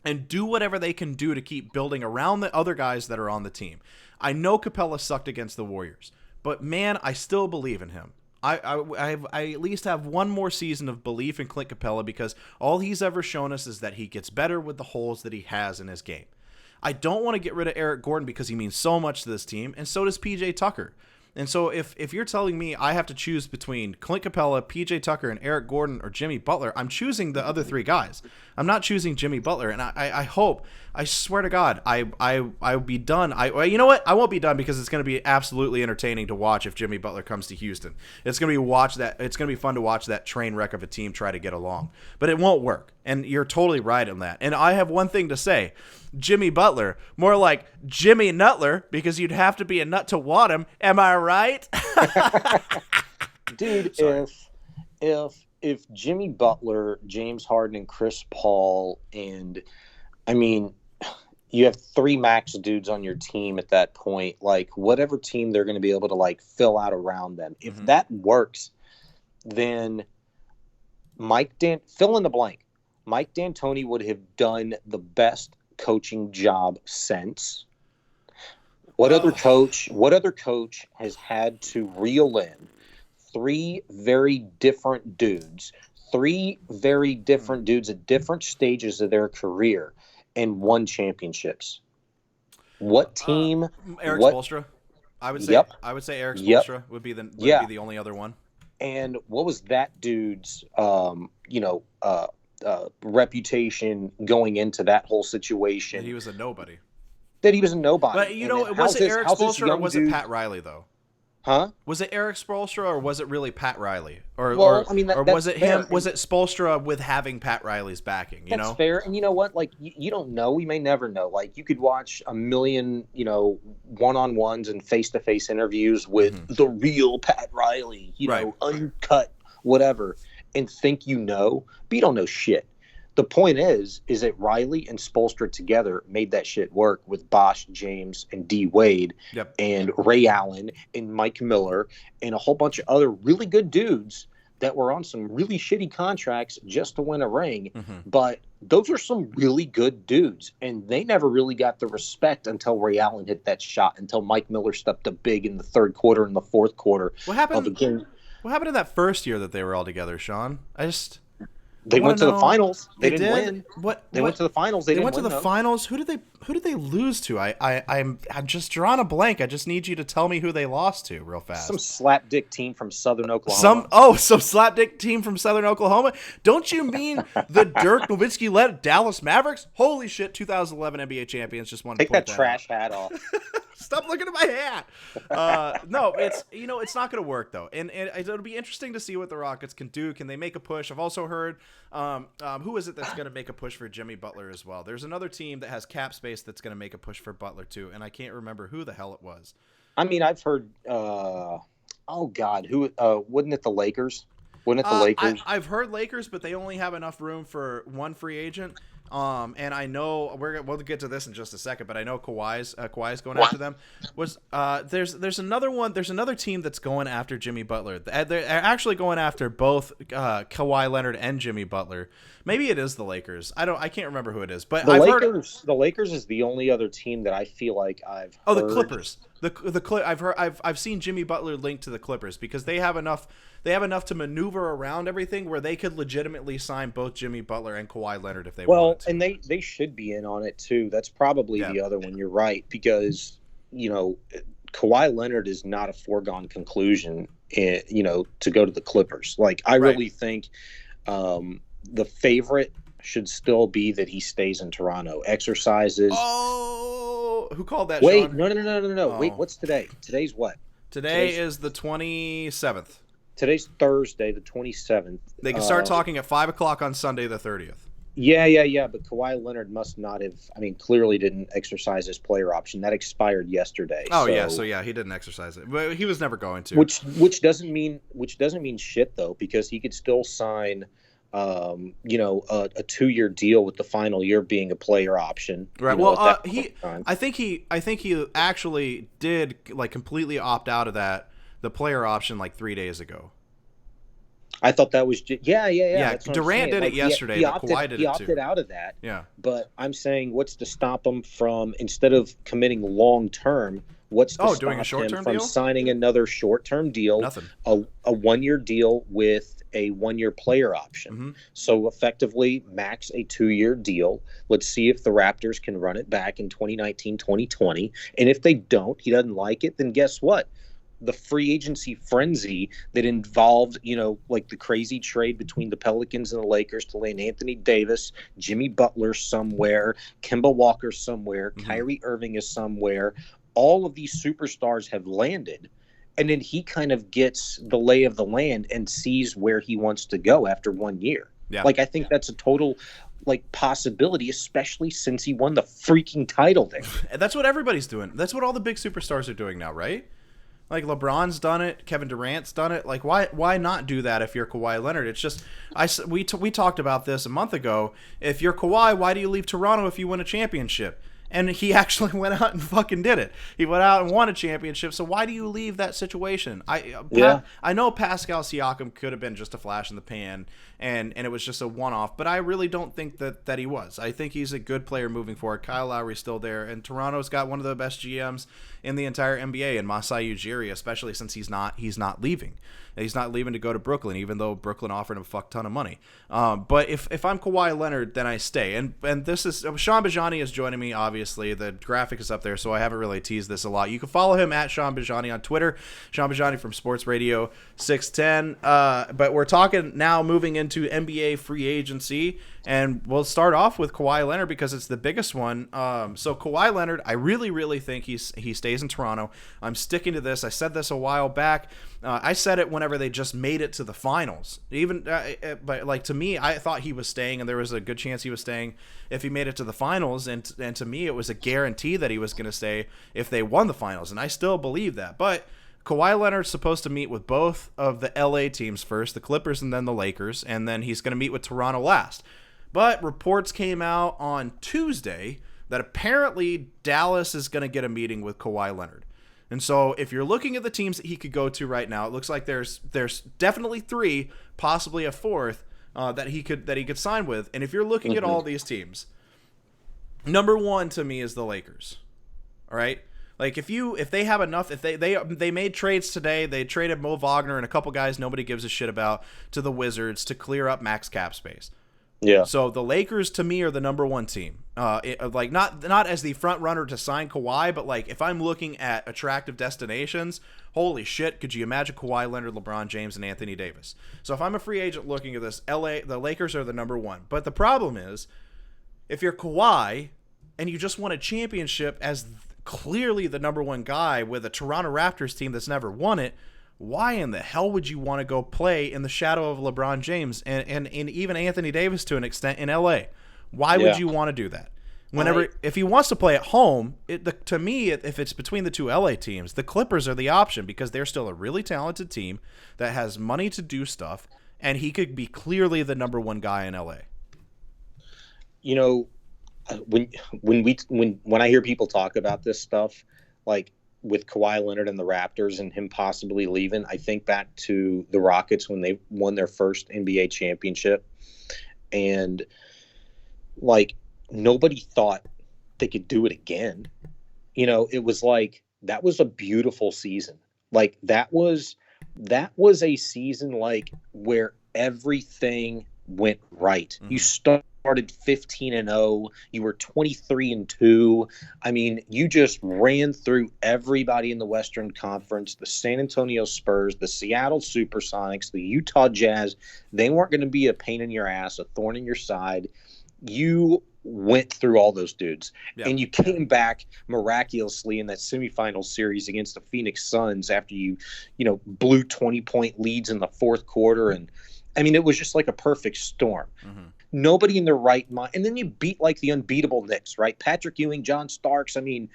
and do whatever they can do to keep building around the other guys that are on the team. I know Capella sucked against the Warriors, but man, I still believe in him. I at least have one more season of belief in Clint Capella because all he's ever shown us is that he gets better with the holes that he has in his game. I don't want to get rid of Eric Gordon because he means so much to this team, and so does PJ Tucker. And so if you're telling me I have to choose between Clint Capella, PJ Tucker, and Eric Gordon or Jimmy Butler, I'm choosing the other three guys. I'm not choosing Jimmy Butler. And I hope, I swear to God, I'll be done. You know what? I won't be done because it's going to be absolutely entertaining to watch if Jimmy Butler comes to Houston. It's going to be fun to watch that train wreck of a team try to get along. But it won't work. And you're totally right on that. And I have one thing to say. Jimmy Butler, more like Jimmy Nutler, because you'd have to be a nut to want him. Am I right? Dude, if Jimmy Butler, James Harden, and Chris Paul, and I mean, you have three max dudes on your team at that point, like whatever team they're going to be able to like fill out around them. If that works, then fill in the blank. Mike D'Antoni would have done the best coaching job since. What other coach has had to reel in three very different dudes at different stages of their career and won championships? What team? Eric Spoelstra. I would say. Yep. I would say Eric Spoelstra would be the only other one. And what was that dude's reputation going into that whole situation? He was a nobody. But was it Eric Spoelstra or was it Pat Riley though? Huh? Was it Eric Spoelstra or was it really Pat Riley? Or was it him? Was it Spoelstra with having Pat Riley's backing? That's fair. And you know what? Like you don't know. We may never know. Like you could watch a million, one-on-ones and face-to-face interviews with the real Pat Riley, uncut, whatever, and think but you don't know shit. The point is that Riley and Spoelstra together made that shit work with Bosh, James, and D. Wade, and Ray Allen, and Mike Miller, and a whole bunch of other really good dudes that were on some really shitty contracts just to win a ring. But those are some really good dudes, and they never really got the respect until Ray Allen hit that shot, until Mike Miller stepped up big in the third quarter and the fourth quarter of the game. What happened in that first year that they were all together, Sean? They went to the finals. They didn't win. They went to the finals. They went to the finals. Who did they lose to? I'm just drawing a blank. I just need you to tell me who they lost to real fast. Some slapdick team from Southern Oklahoma. Some slapdick team from Southern Oklahoma. Don't you mean the Dirk Nowitzki led Dallas Mavericks? Holy shit! 2011 NBA champions. Just want to take that trash hat off. Stop looking at my hat. No, it's not going to work though, and it'll be interesting to see what the Rockets can do. Can they make a push? I've also heard. Who is it that's going to make a push for Jimmy Butler as well? There's another team that has cap space that's going to make a push for Butler too, and I can't remember who the hell it was. I mean, I've heard. Who? Wouldn't it the Lakers? Wouldn't it the Lakers? I've heard Lakers, but they only have enough room for one free agent. And I know we'll get to this in just a second, but I know Kawhi's going after them. There's another one. There's another team that's going after Jimmy Butler. They're actually going after both Kawhi Leonard and Jimmy Butler. Maybe it is the Lakers. I can't remember who it is, but the Lakers is the only other team that I feel like I've heard. Oh, the Clippers. I've seen Jimmy Butler linked to the Clippers because they have enough to maneuver around everything where they could legitimately sign both Jimmy Butler and Kawhi Leonard if they wanted to. And they should be in on it too. That's probably the other one. You're right, because Kawhi Leonard is not a foregone conclusion to go to the Clippers. Like I really think the favorite should still be that he stays in Toronto, exercises. Oh, who called that? Wait, Sean? No. Oh. Wait, what's today? Today's what? Today is the 27th. Today's Thursday, the 27th. They can start talking at 5 o'clock on Sunday, the 30th. Yeah. But Kawhi Leonard must not have. I mean, clearly didn't exercise his player option. That expired yesterday. Oh, so he didn't exercise it, but he was never going to. Which doesn't mean shit though, because he could still sign, a 2-year deal with the final year being a player option. Right. Well, I think he actually did like completely opt out of the player option like 3 days ago. I thought that was yeah. Yeah, That's what I'm Durant saying. did it Like yesterday, but Kawhi did he it too. opted out of that. Yeah. But I'm saying, what's to stop him from, instead of committing long term, what's to Oh, doing a stop him short-term from deal? signing another short term deal, Nothing. a 1 year deal with a 1 year player option? Mm-hmm. So effectively max a 2 year deal. Let's see if the Raptors can run it back in 2019, 2020. And if they don't, he doesn't like it, then guess what? The free agency frenzy that involved, like the crazy trade between the Pelicans and the Lakers to land Anthony Davis, Jimmy Butler somewhere, Kemba Walker somewhere, Mm-hmm. Kyrie Irving is somewhere. All of these superstars have landed. And then he kind of gets the lay of the land and sees where he wants to go after 1 year. Yeah. Like, I think that's a total possibility, especially since he won the freaking title there. That's what everybody's doing. That's what all the big superstars are doing now, right? Like LeBron's done it, Kevin Durant's done it. Like why not do that if you're Kawhi Leonard? It's just we talked about this a month ago. If you're Kawhi, why do you leave Toronto if you win a championship? And he actually went out and fucking did it. He went out and won a championship. So why do you leave that situation? I know Pascal Siakam could have been just a flash in the pan, and it was just a one-off, but I really don't think that he was. I think he's a good player moving forward. Kyle Lowry's still there, and Toronto's got one of the best GMs in the entire NBA, and Masai Ujiri, especially since he's not leaving. He's not leaving to go to Brooklyn, even though Brooklyn offered him a fuck ton of money. But if I'm Kawhi Leonard, then I stay. And this is Sean Bajani is joining me. Obviously, the graphic is up there, so I haven't really teased this a lot. You can follow him at Sean Bajani on Twitter. Sean Bajani from Sports Radio 610. But we're talking now, moving into NBA free agency, and we'll start off with Kawhi Leonard because it's the biggest one. So Kawhi Leonard, I really think he stays in Toronto. I'm sticking to this. I said this a while back. I said it whenever they just made it to the finals. But to me, I thought he was staying, and there was a good chance he was staying if he made it to the finals. And to me, it was a guarantee that he was going to stay if they won the finals, and I still believe that. But Kawhi Leonard's supposed to meet with both of the LA teams first, the Clippers and then the Lakers, and then he's going to meet with Toronto last. But reports came out on Tuesday that apparently Dallas is going to get a meeting with Kawhi Leonard. And so if you're looking at the teams that he could go to right now, it looks like there's definitely three, possibly a fourth, that he could sign with. And if you're looking at all these teams, number one to me is the Lakers. All right? Like if they have enough, if they made trades today, they traded Mo Wagner and a couple guys nobody gives a shit about to the Wizards to clear up max cap space. Yeah. So the Lakers to me are the number one team. Not as the front runner to sign Kawhi, but like if I'm looking at attractive destinations, holy shit, could you imagine Kawhi Leonard, LeBron James, and Anthony Davis? So if I'm a free agent looking at this, the Lakers are the number one. But the problem is, if you're Kawhi and you just won a championship as clearly the number one guy with a Toronto Raptors team that's never won it, why in the hell would you want to go play in the shadow of LeBron James and even Anthony Davis to an extent in LA? Why would you want to do that? If he wants to play at home, to me, if it's between the two LA teams, the Clippers are the option because they're still a really talented team that has money to do stuff, and he could be clearly the number one guy in LA. When I hear people talk about this stuff, like with Kawhi Leonard and the Raptors and him possibly leaving, I think back to the Rockets when they won their first NBA championship, and like nobody thought they could do it again. It was like that was a beautiful season. Like that was a season like where everything went right. Mm-hmm. You started 15-0. You were 23-2. I mean, you just ran through everybody in the Western Conference, the San Antonio Spurs, the Seattle Supersonics, the Utah Jazz. They weren't going to be a pain in your ass, a thorn in your side. You went through all those dudes, and you came back miraculously in that semifinal series against the Phoenix Suns after you blew 20-point leads in the fourth quarter. And I mean, it was just like a perfect storm. Mm-hmm. Nobody in their right mind. And then you beat like the unbeatable Knicks, right? Patrick Ewing, John Starks. I mean,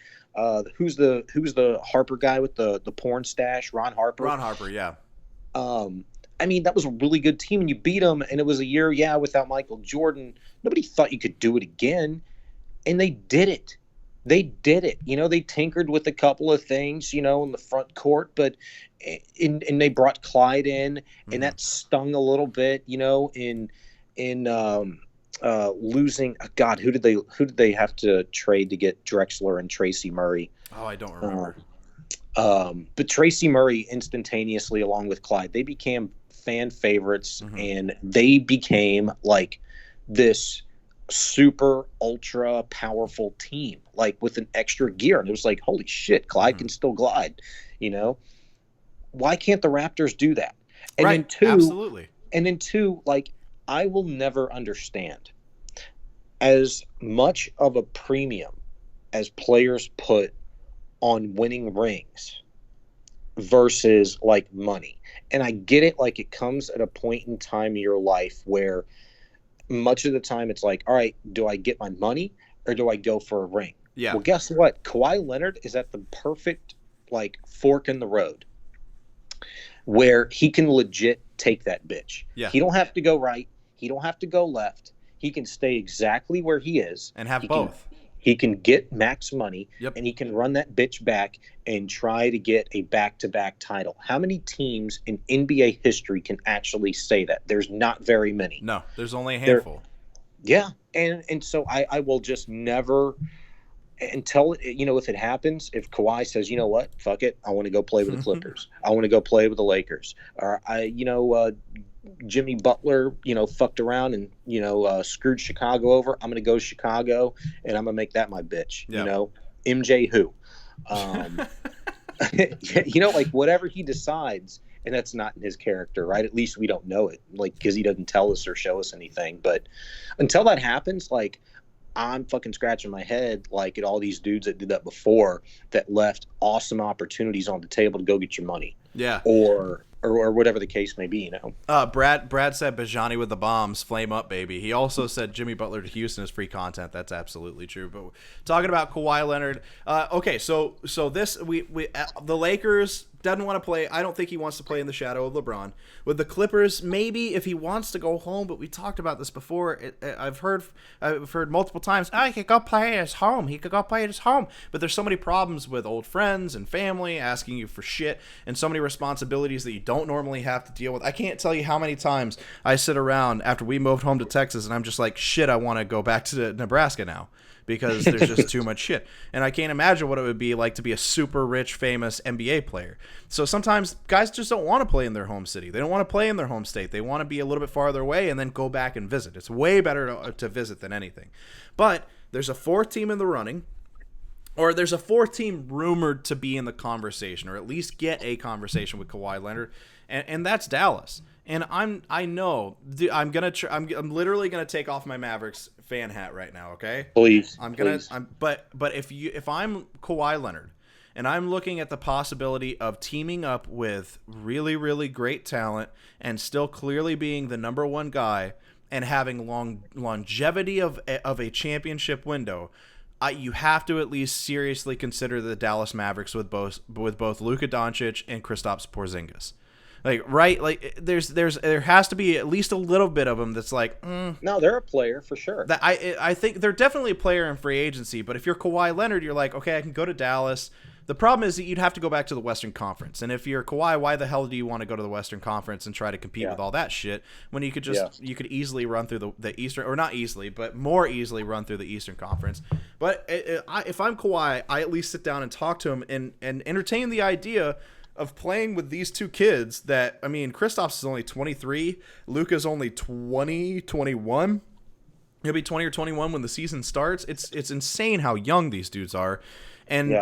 who's the Harper guy with the porn stash? Ron Harper. Ron Harper, yeah. I mean, that was a really good team, and you beat them, and it was a year, without Michael Jordan. Nobody thought you could do it again, and they did it. they did it. They tinkered with a couple of things, in the front court, but and they brought Clyde in, and that stung a little bit, in losing. God, who did they have to trade to get Drexler and Tracy Murray? Oh, I don't remember. But Tracy Murray instantaneously, along with Clyde, they became fan favorites, and they became like this super ultra powerful team, like with an extra gear. And it was like, holy shit, Clyde can still glide. Why can't the Raptors do that? And right. then two, absolutely. And then two, like, I will never understand as much of a premium as players put on winning rings versus like money. And I get it, like it comes at a point in time in your life where much of the time it's like, all right, do I get my money or do I go for a ring? Yeah. Well, guess what? Kawhi Leonard is at the perfect like fork in the road where he can legit take that bitch. Yeah. He don't have to go right. He don't have to go left. He can stay exactly where he is and have both. He can get max money, yep. and he can run that bitch back and try to get a back-to-back title. How many teams in NBA history can actually say that? There's not very many. No, there's only a handful. Yeah, and so I will just never until if it happens, if Kawhi says, you know what, fuck it, I want to go play with the Clippers, I want to go play with the Lakers, or Jimmy Butler, fucked around and, screwed Chicago over. I'm going to go to Chicago and I'm going to make that my bitch, MJ who, like whatever he decides, and that's not in his character, right? At least we don't know it, like, because he doesn't tell us or show us anything. But until that happens, like, I'm fucking scratching my head, like, at all these dudes that did that before that left awesome opportunities on the table to go get your money. Yeah. Or whatever the case may be, Brad said Bajani with the bombs, flame up, baby. He also said Jimmy Butler to Houston is free content. That's absolutely true. But talking about Kawhi Leonard, okay, so this we the Lakers doesn't want to play. I don't think he wants to play in the shadow of LeBron. With the Clippers, maybe if he wants to go home, but we talked about this before. I've heard multiple times, he could go play at his home. He could go play at his home. But there's so many problems with old friends and family asking you for shit, and so many responsibilities that you don't normally have to deal with. I can't tell you how many times I sit around after we moved home to Texas, and I'm just like, shit, I want to go back to Nebraska now. Because there's just too much shit. And I can't imagine what it would be like to be a super rich, famous NBA player. So sometimes guys just don't want to play in their home city. They don't want to play in their home state. They want to be a little bit farther away and then go back and visit. It's way better to visit than anything. But there's a fourth team in the running, or there's a fourth team rumored to be in the conversation, or at least get a conversation with Kawhi Leonard, and that's Dallas. And I'm literally gonna take off my Mavericks fan hat right now, okay? Please. But if I'm Kawhi Leonard and I'm looking at the possibility of teaming up with really, really great talent and still clearly being the number one guy and having longevity of a championship window, you have to at least seriously consider the Dallas Mavericks with both Luka Doncic and Kristaps Porzingis. Like, right? Like, there has to be at least a little bit of them that's like, No, they're a player for sure. That I think they're definitely a player in free agency. But if you're Kawhi Leonard, you're like, okay, I can go to Dallas. The problem is that you'd have to go back to the Western Conference. And if you're Kawhi, why the hell do you want to go to the Western Conference and try to compete with all that shit when you could you could easily run through the Eastern, or not easily, but more easily run through the Eastern Conference. But if I'm Kawhi, I at least sit down and talk to him and entertain the idea of playing with these two kids that, I mean, Kristaps is only 23, Luka's only 21. He'll be 20 or 21 when the season starts. It's insane how young these dudes are. And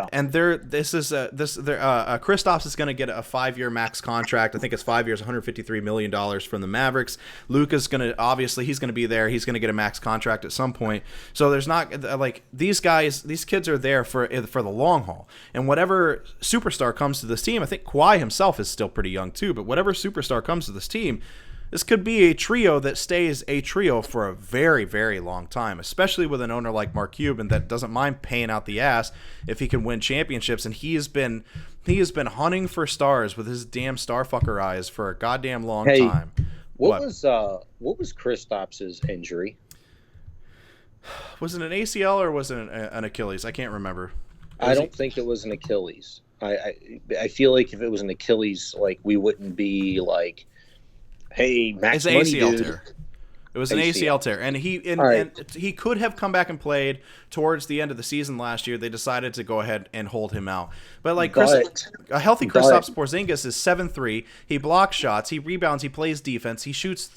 Kristaps is going to get a 5-year max contract. I think it's 5 years, $153 million from the Mavericks. Luka's going to, obviously, he's going to be there. He's going to get a max contract at some point. So there's not, like, these kids are there for the long haul. And whatever superstar comes to this team, I think Kawhi himself is still pretty young too, but whatever superstar comes to this team, this could be a trio that stays a trio for a very, very long time, especially with an owner like Mark Cuban that doesn't mind paying out the ass if he can win championships. And he has been hunting for stars with his damn starfucker eyes for a goddamn long time. What was Kristaps's injury? Was it an ACL or was it an Achilles? I can't remember. I don't think it was an Achilles. I feel like if it was an Achilles, like we wouldn't be like, hey, It's max an money, ACL dude. tear. It was an ACL tear, and he could have come back and played towards the end of the season last year. They decided to go ahead and hold him out. But like a healthy Kristaps Porzingis is 7'3". He blocks shots, he rebounds, he plays defense, he shoots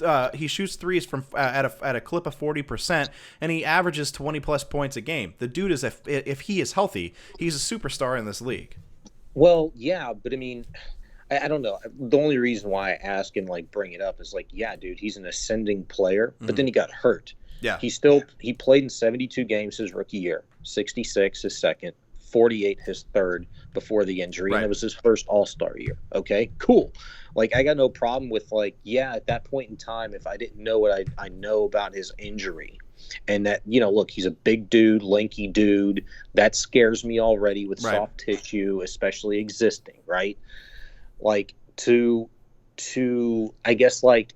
threes from at a clip of 40%, and he averages 20+ points a game. The dude is if he is healthy, he's a superstar in this league. Well, yeah, but I mean, I don't know. The only reason why I ask and like bring it up is like, yeah, dude, he's an ascending player, but then he got hurt. Yeah. He played in 72 games his rookie year, 66 his second, 48 his third before the injury, and it was his first All-Star year. Okay, cool. Like, I got no problem with like, yeah, at that point in time, if I didn't know what I know about his injury, and that, you know, look, he's a big dude, lanky dude, that scares me already with soft tissue, especially existing, right? Like to I guess like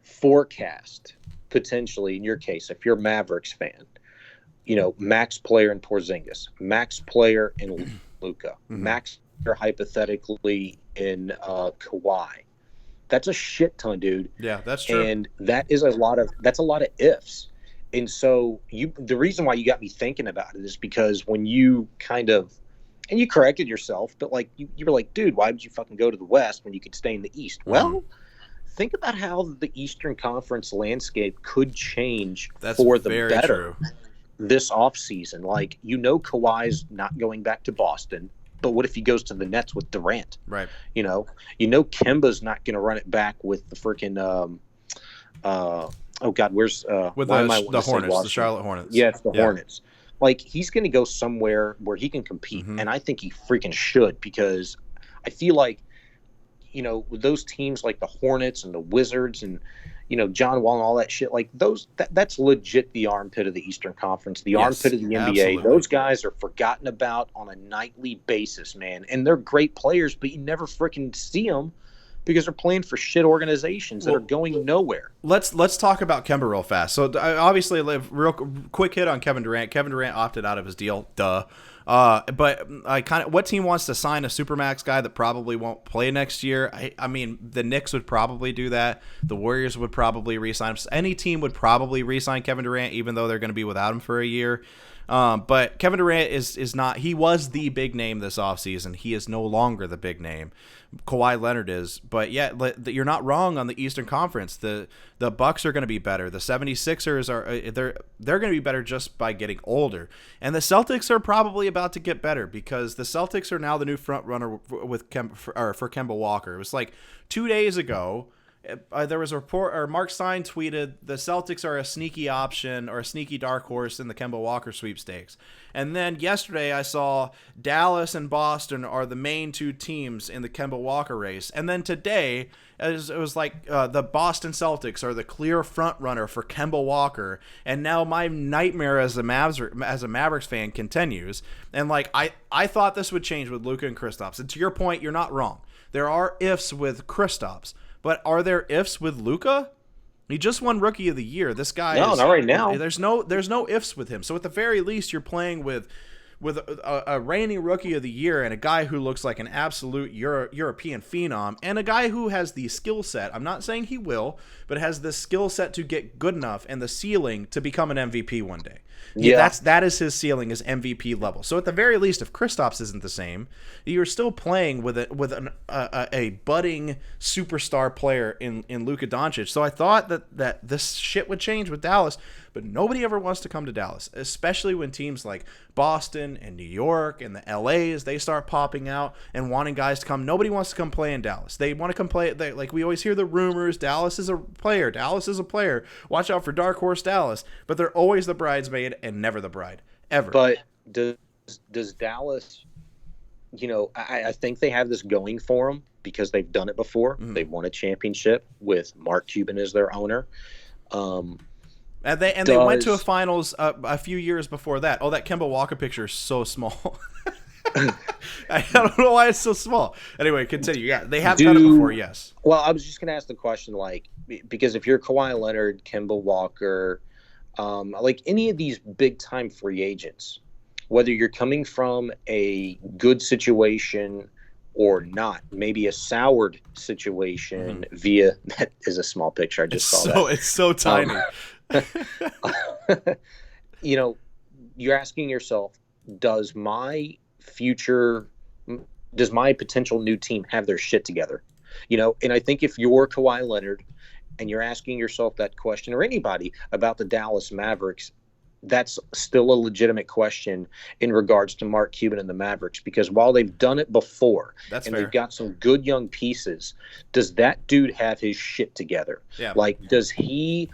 forecast potentially in your case, if you're a Mavericks fan, you know, max player in Porzingis, max player in Luka, max player hypothetically in Kawhi. That's a shit ton, dude. Yeah, that's true. And that's a lot of ifs. And so the reason why you got me thinking about it is because when you kind of, and you corrected yourself, but like you were like, dude, why would you fucking go to the West when you could stay in the East? Well, think about how the Eastern Conference landscape could change for the better this offseason. Like, you know, Kawhi's not going back to Boston, but what if he goes to the Nets with Durant? Right. You know Kemba's not going to run it back with the freaking oh God, where's with the Hornets, the Charlotte Hornets. Yeah, it's the Hornets. Like, he's going to go somewhere where he can compete, and I think he freaking should, because I feel like, you know, with those teams like the Hornets and the Wizards and, you know, John Wall and all that shit, like that's legit the armpit of the Eastern Conference, the armpit of the NBA. Absolutely. Those guys are forgotten about on a nightly basis, man, and they're great players, but you never freaking see them because they're playing for shit organizations that are going nowhere. Let's talk about Kemba real fast. So obviously, real quick hit on Kevin Durant. Kevin Durant opted out of his deal. Duh. But what team wants to sign a supermax guy that probably won't play next year? I mean, the Knicks would probably do that. The Warriors would probably re-sign him. Any team would probably re-sign Kevin Durant, even though they're going to be without him for a year. But Kevin Durant is not. He was the big name this offseason. He is no longer the big name. Kawhi Leonard is. But yeah, you're not wrong on the Eastern Conference. The Bucks are going to be better. The 76ers are they're going to be better just by getting older. And the Celtics are probably about to get better because the Celtics are now the new front runner with for Kemba Walker. It was like 2 days ago. There was a report, or Mark Stein tweeted, the Celtics are a sneaky option or a sneaky dark horse in the Kemba Walker sweepstakes. And then yesterday I saw Dallas and Boston are the main two teams in the Kemba Walker race. And then today it was like the Boston Celtics are the clear front runner for Kemba Walker. And now my nightmare as a Mavericks fan continues. And like I thought this would change with Luka and Kristaps. And to your point, you're not wrong. There are ifs with Kristaps. But are there ifs with Luka? He just won Rookie of the Year. This guy not right now. There's no ifs with him. So at the very least, you're playing with a reigning Rookie of the Year and a guy who looks like an absolute European phenom and a guy who has the skill set. I'm not saying he will, but has the skill set to get good enough and the ceiling to become an MVP one day. Yeah, that is his ceiling, is MVP level. So at the very least, if Kristaps isn't the same, you're still playing with a budding superstar player in Luka Doncic. So I thought that this shit would change with Dallas, but nobody ever wants to come to Dallas, especially when teams like Boston and New York and the LAs, they start popping out and wanting guys to come. Nobody wants to come play in Dallas. They want to come play. Like we always hear the rumors, Dallas is a player. Dallas is a player. Watch out for Dark Horse Dallas. But they're always the bridesmaid and never the bride, ever. But does Dallas, you know, I think they have this going for them because they've done it before. Mm-hmm. They've won a championship with Mark Cuban as their owner. And they went to a finals a few years before that. Oh, that Kemba Walker picture is so small. I don't know why it's so small. Anyway, continue. Yeah, they have done it before, yes. Well, I was just going to ask the question, like, because if you're Kawhi Leonard, Kemba Walker, like any of these big time free agents, whether you're coming from a good situation or not, maybe a soured situation via that is a small picture. I just saw that. It's so tiny. You know, you're asking yourself, does my future, does my potential new team have their shit together? You know, and I think if you're Kawhi Leonard and you're asking yourself that question, or anybody about the Dallas Mavericks, that's still a legitimate question in regards to Mark Cuban and the Mavericks, because while they've done it before That's and fair. they've got some good young pieces, does that dude have his shit together? Yeah. Like, does he?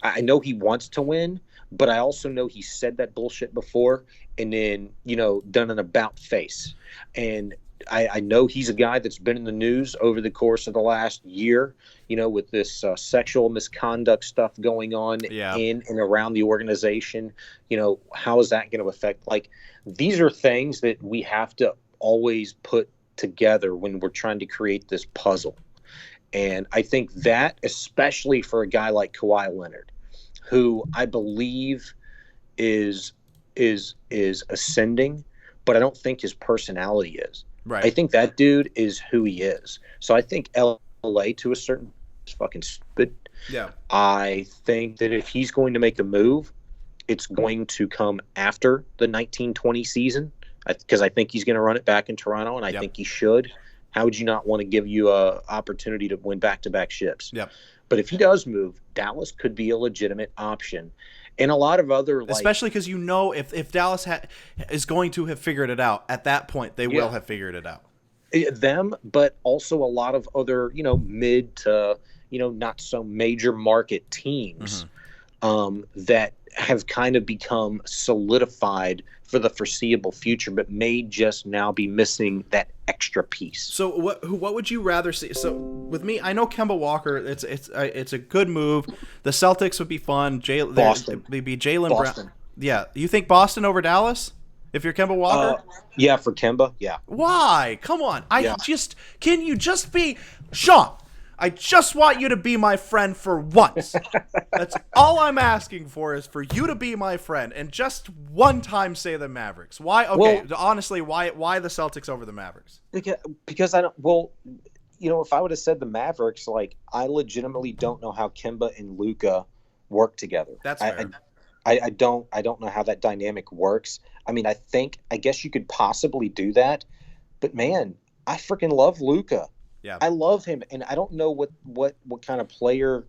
I know he wants to win, but I also know he said that bullshit before and then, you know, done an about face. And I know he's a guy that's been in the news over the course of the last year, you know, with this sexual misconduct stuff going on in and around the organization. You know, how is that going to affect? Like, these are things that we have to always put together when we're trying to create this puzzle. And I think that, especially for a guy like Kawhi Leonard, who I believe is ascending, but I don't think his personality is. Right. I think that dude is who he is. So I think LA to a certain is fucking stupid. Yeah. I think that if he's going to make a move, it's going to come after the 1920 season, because I think he's going to run it back in Toronto, and I think he should. How would you not want to give you a opportunity to win back-to-back ships? Yep. But if he does move, Dallas could be a legitimate option. And a lot of other, like, especially because, you know, if Dallas is going to have figured it out at that point, they will have figured it out. Them, but also a lot of other, you know, mid to, you know, not so major market teams that have kind of become solidified for the foreseeable future, but may just now be missing that extra piece. So what would you rather see? So with me, I know Kemba Walker. It's a good move. The Celtics would be fun. Boston. They'd be Jaylen Brown. Yeah, you think Boston over Dallas? If you're Kemba Walker? Yeah, for Kemba, yeah. Why? Come on. Can you just be Sean? I just want you to be my friend for once. That's all I'm asking for, is for you to be my friend and just one time say the Mavericks. Why? Okay, well, honestly, why the Celtics over the Mavericks? Because I don't. Well, you know, if I would have said the Mavericks, like, I legitimately don't know how Kemba and Luka work together. That's fair. I don't know how that dynamic works. I mean, I guess you could possibly do that, but man, I freaking love Luka. Yeah. I love him, and I don't know what kind of player,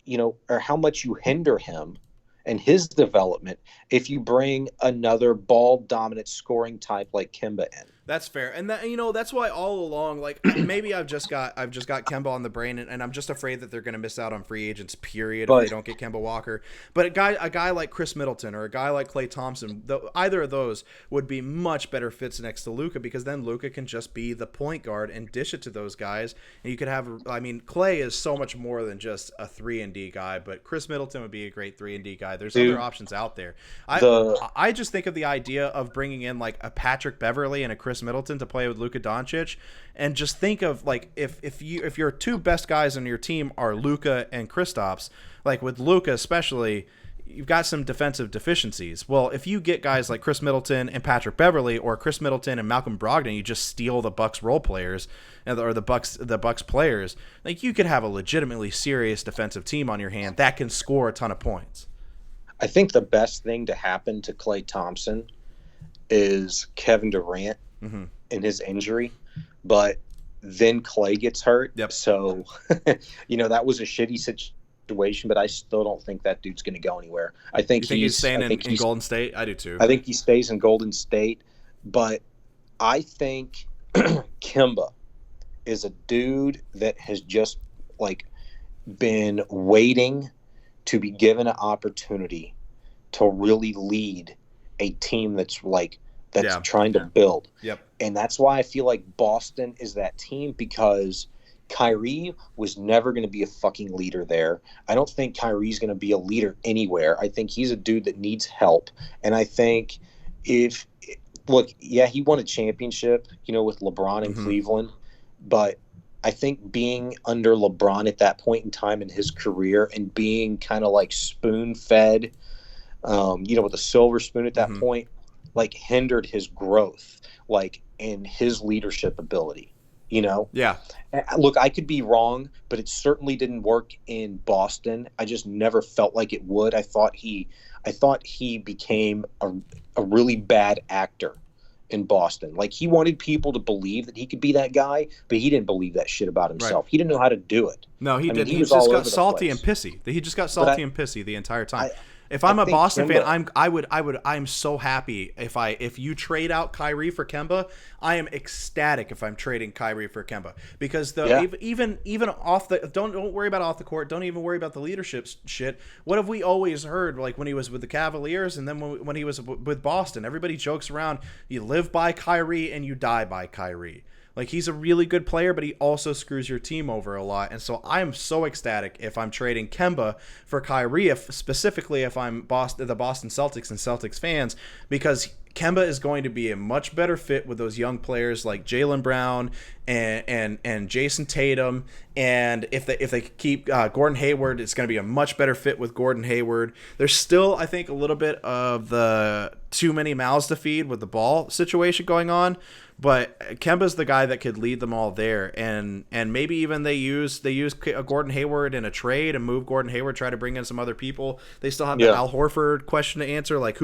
you know, or how much you hinder him and his development if you bring another ball dominant scoring type like Kemba in. That's fair. And that, you know, that's why all along, like, maybe I've just got Kemba on the brain, and I'm just afraid that they're going to miss out on free agents, period, if they don't get Kemba Walker. But a guy like Chris Middleton or a guy like Klay Thompson, either of those would be much better fits next to Luka, because then Luka can just be the point guard and dish it to those guys. And you could have, I mean, Klay is so much more than just a 3-and-D guy, but Chris Middleton would be a great 3-and-D guy. There's other options out there. I just think of the idea of bringing in like a Patrick Beverley and a Chris Middleton to play with Luka Doncic, and just think of, like, if your two best guys on your team are Luka and Kristaps, like with Luka especially, you've got some defensive deficiencies. Well, if you get guys like Chris Middleton and Patrick Beverley, or Chris Middleton and Malcolm Brogdon, you just steal the Bucks role players or the Bucks players. Like, you could have a legitimately serious defensive team on your hand that can score a ton of points. I think the best thing to happen to Klay Thompson is Kevin Durant and his injury, but then Klay gets hurt. Yep. So, you know, that was a shitty situation, but I still don't think that dude's going to go anywhere. I think he's staying in Golden State. I do too. I think he stays in Golden State, but I think Kemba is a dude that has just, like, been waiting to be given an opportunity to really lead a team that's trying to build. Yep. And that's why I feel like Boston is that team, because Kyrie was never going to be a fucking leader there. I don't think Kyrie's going to be a leader anywhere. I think he's a dude that needs help. And I think he won a championship, you know, with LeBron in Cleveland, but I think being under LeBron at that point in time in his career and being kind of like spoon fed, with a silver spoon at that Mm-hmm. point, like hindered his growth, like in his leadership ability. Yeah. Look, I could be wrong, but it certainly didn't work in Boston. I just never felt like it would. I thought he became a really bad actor in Boston. Like, he wanted people to believe that he could be that guy, but he didn't believe that shit about himself. Right. He didn't know how to do it. No, he I mean, didn't. He was just all got over the salty and place. pissy. He just got But salty and pissy the entire time. I, If I I'm a think Boston fan, Kemba, I'm so happy if you trade out Kyrie for Kemba. I am ecstatic if I'm trading Kyrie for Kemba, because Yeah. even off the don't worry about off the court. Don't even worry about the leadership shit. What have we always heard? Like when he was with the Cavaliers, and then when he was with Boston, everybody jokes around. You live by Kyrie and you die by Kyrie. Like, he's a really good player, but he also screws your team over a lot. And so I'm so ecstatic if I'm trading Kemba for Kyrie, specifically if I'm the Boston Celtics and Celtics fans, because Kemba is going to be a much better fit with those young players like Jaylen Brown and Jason Tatum. And if they keep Gordon Hayward, it's going to be a much better fit with Gordon Hayward. There's still, I think, a little bit of the too many mouths to feed with the ball situation going on. But Kemba's the guy that could lead them all there, and maybe even they use Gordon Hayward in a trade and move Gordon Hayward, try to bring in some other people. They still have the Al Horford question to answer, like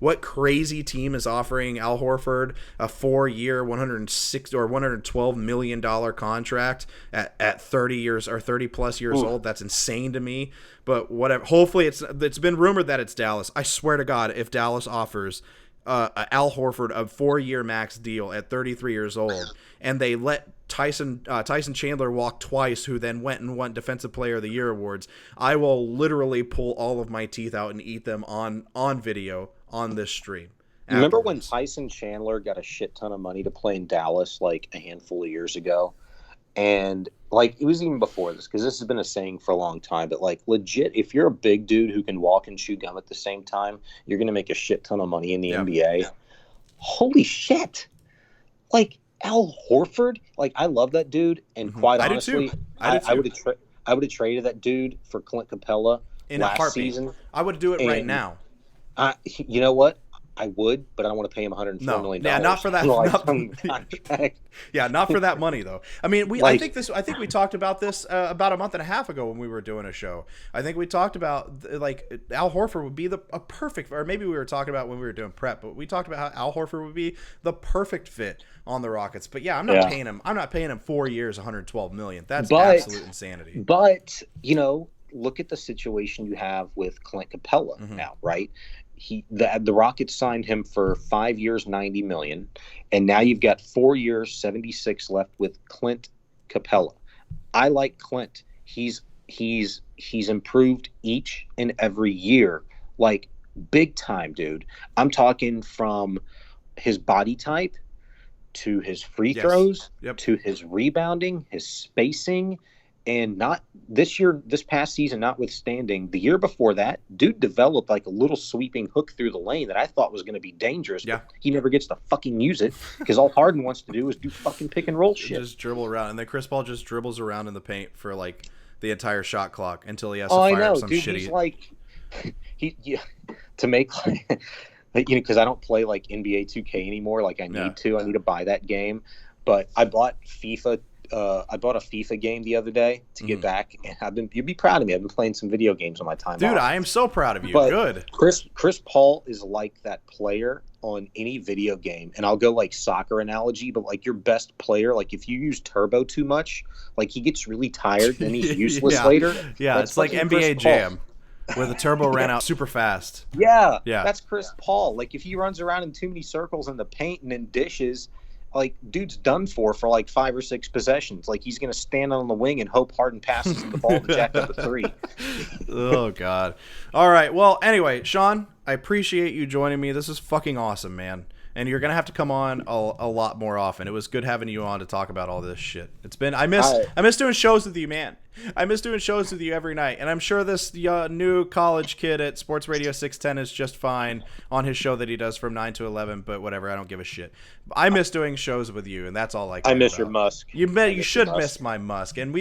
what crazy team is offering Al Horford a 4-year, $106 or $112 million contract at 30 years or 30 plus years old? That's insane to me. But whatever. Hopefully it's been rumored that it's Dallas. I swear to God, if Dallas offers Al Horford a 4-year max deal at 33 years old, and they let Tyson Chandler walk twice, who then went and won Defensive Player of the Year awards, I will literally pull all of my teeth out and eat them on video on this stream. Remember when Tyson Chandler got a shit ton of money to play in Dallas like a handful of years ago? And like, it was even before this, because this has been a saying for a long time, but like, legit, if you're a big dude who can walk and chew gum at the same time, you're going to make a shit ton of money in the NBA. Yeah. Holy shit. Like, Al Horford, like, I love that dude. And quite honestly, I would have traded that dude for Clint Capella in last a heartbeat. Season. I would do it right now. You know what? I would, but I don't want to pay him $104 million. Yeah, not for that. Not for that money though. I mean, I think we talked about this about a month and a half ago when we were doing a show. I think we talked about like Al Horford would be a perfect, or maybe we were talking about when we were doing prep, but we talked about how Al Horford would be the perfect fit on the Rockets. But yeah, I'm not paying him. I'm not paying him 4 years, $112 million. That's absolute insanity. But look at the situation you have with Clint Capella now, right? The Rockets signed him for 5 years, $90 million, and now you've got 4 years, $76 left with Clint Capella. I like Clint. He's improved each and every year, like big time, dude. I'm talking from his body type to his free throws, to his rebounding, his spacing. And not this past season, notwithstanding, the year before that, dude developed like a little sweeping hook through the lane that I thought was going to be dangerous. Yeah. But he never gets to fucking use it, because all Harden wants to do is do fucking pick and roll shit. Just dribble around. And then Chris Paul just dribbles around in the paint for like the entire shot clock until he has to fire up some shitty. He's like, to make like, because I don't play like NBA 2K anymore. Like I need to buy that game. But I bought FIFA. I bought a FIFA game the other day to get back, and you'd be proud of me. I've been playing some video games on my time Dude, off. I am so proud of you. But good. Chris Paul is like that player on any video game, and I'll go like soccer analogy, but like your best player, like if you use turbo too much, like he gets really tired and he's useless later. Yeah, it's like NBA Jam, where the turbo ran out super fast. Yeah, that's Chris Paul. Like if he runs around in too many circles in the paint and in dishes, like dude's done for like 5 or 6 possessions. Like he's gonna stand on the wing and hope Harden passes the ball to jack up a 3. Oh God. All right. Well, anyway, Sean, I appreciate you joining me. This is fucking awesome, man. And you're gonna have to come on a lot more often. It was good having you on to talk about all this shit. I miss doing shows with you, man. I miss doing shows with you every night, and I'm sure this new college kid at Sports Radio 610 is just fine on his show that he does from 9 to 11, but whatever, I don't give a shit. I miss doing shows with you, and that's all I care I miss about. your musk. You should miss my musk. And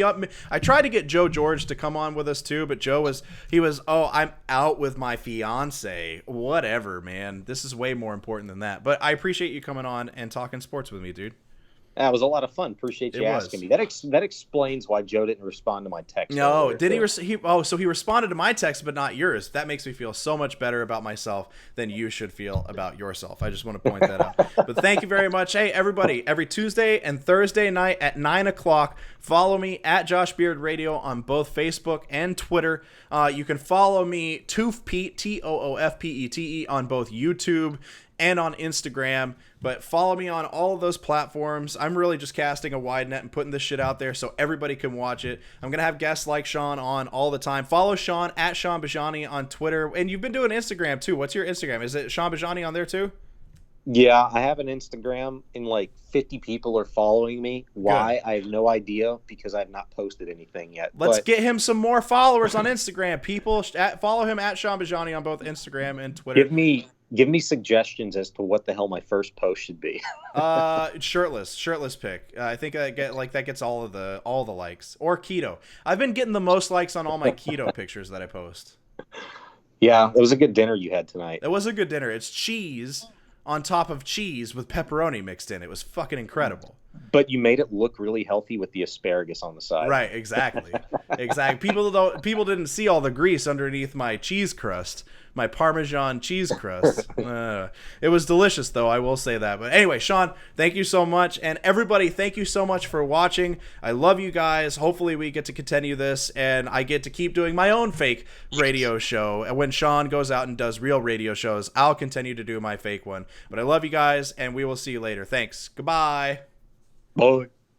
I tried to get Joe George to come on with us too, but Joe was I'm out with my fiance. Whatever, man. This is way more important than that. But I appreciate you coming on and talking sports with me, dude. That was a lot of fun. Appreciate you asking me. That explains why Joe didn't respond to my text. No, did he? So he responded to my text, but not yours. That makes me feel so much better about myself than you should feel about yourself. I just want to point that out. But thank you very much. Hey, everybody! Every Tuesday and Thursday night at 9:00, follow me at Josh Beard Radio on both Facebook and Twitter. You can follow me Toofpete TOOFPETE on both YouTube and on Instagram, but follow me on all of those platforms. I'm really just casting a wide net and putting this shit out there so everybody can watch it. I'm going to have guests like Sean on all the time. Follow Sean at Sean Bajani on Twitter, and you've been doing Instagram too. What's your Instagram? Is it Sean Bajani on there too? Yeah, I have an Instagram and like 50 people are following me. Why? Good. I have no idea because I have not posted anything yet. Let's get him some more followers on Instagram. People, follow him at Sean Bajani on both Instagram and Twitter. Give me suggestions as to what the hell my first post should be. Shirtless pic. I think that gets all the likes. Or keto. I've been getting the most likes on all my keto pictures that I post. Yeah, it was a good dinner you had tonight. It was a good dinner. It's cheese on top of cheese with pepperoni mixed in. It was fucking incredible. But you made it look really healthy with the asparagus on the side. Right, exactly. People didn't see all the grease underneath my cheese crust, my Parmesan cheese crust. It was delicious, though, I will say that. But anyway, Sean, thank you so much. And everybody, thank you so much for watching. I love you guys. Hopefully we get to continue this, and I get to keep doing my own fake radio show. And when Sean goes out and does real radio shows, I'll continue to do my fake one. But I love you guys, and we will see you later. Thanks. Goodbye. Bye.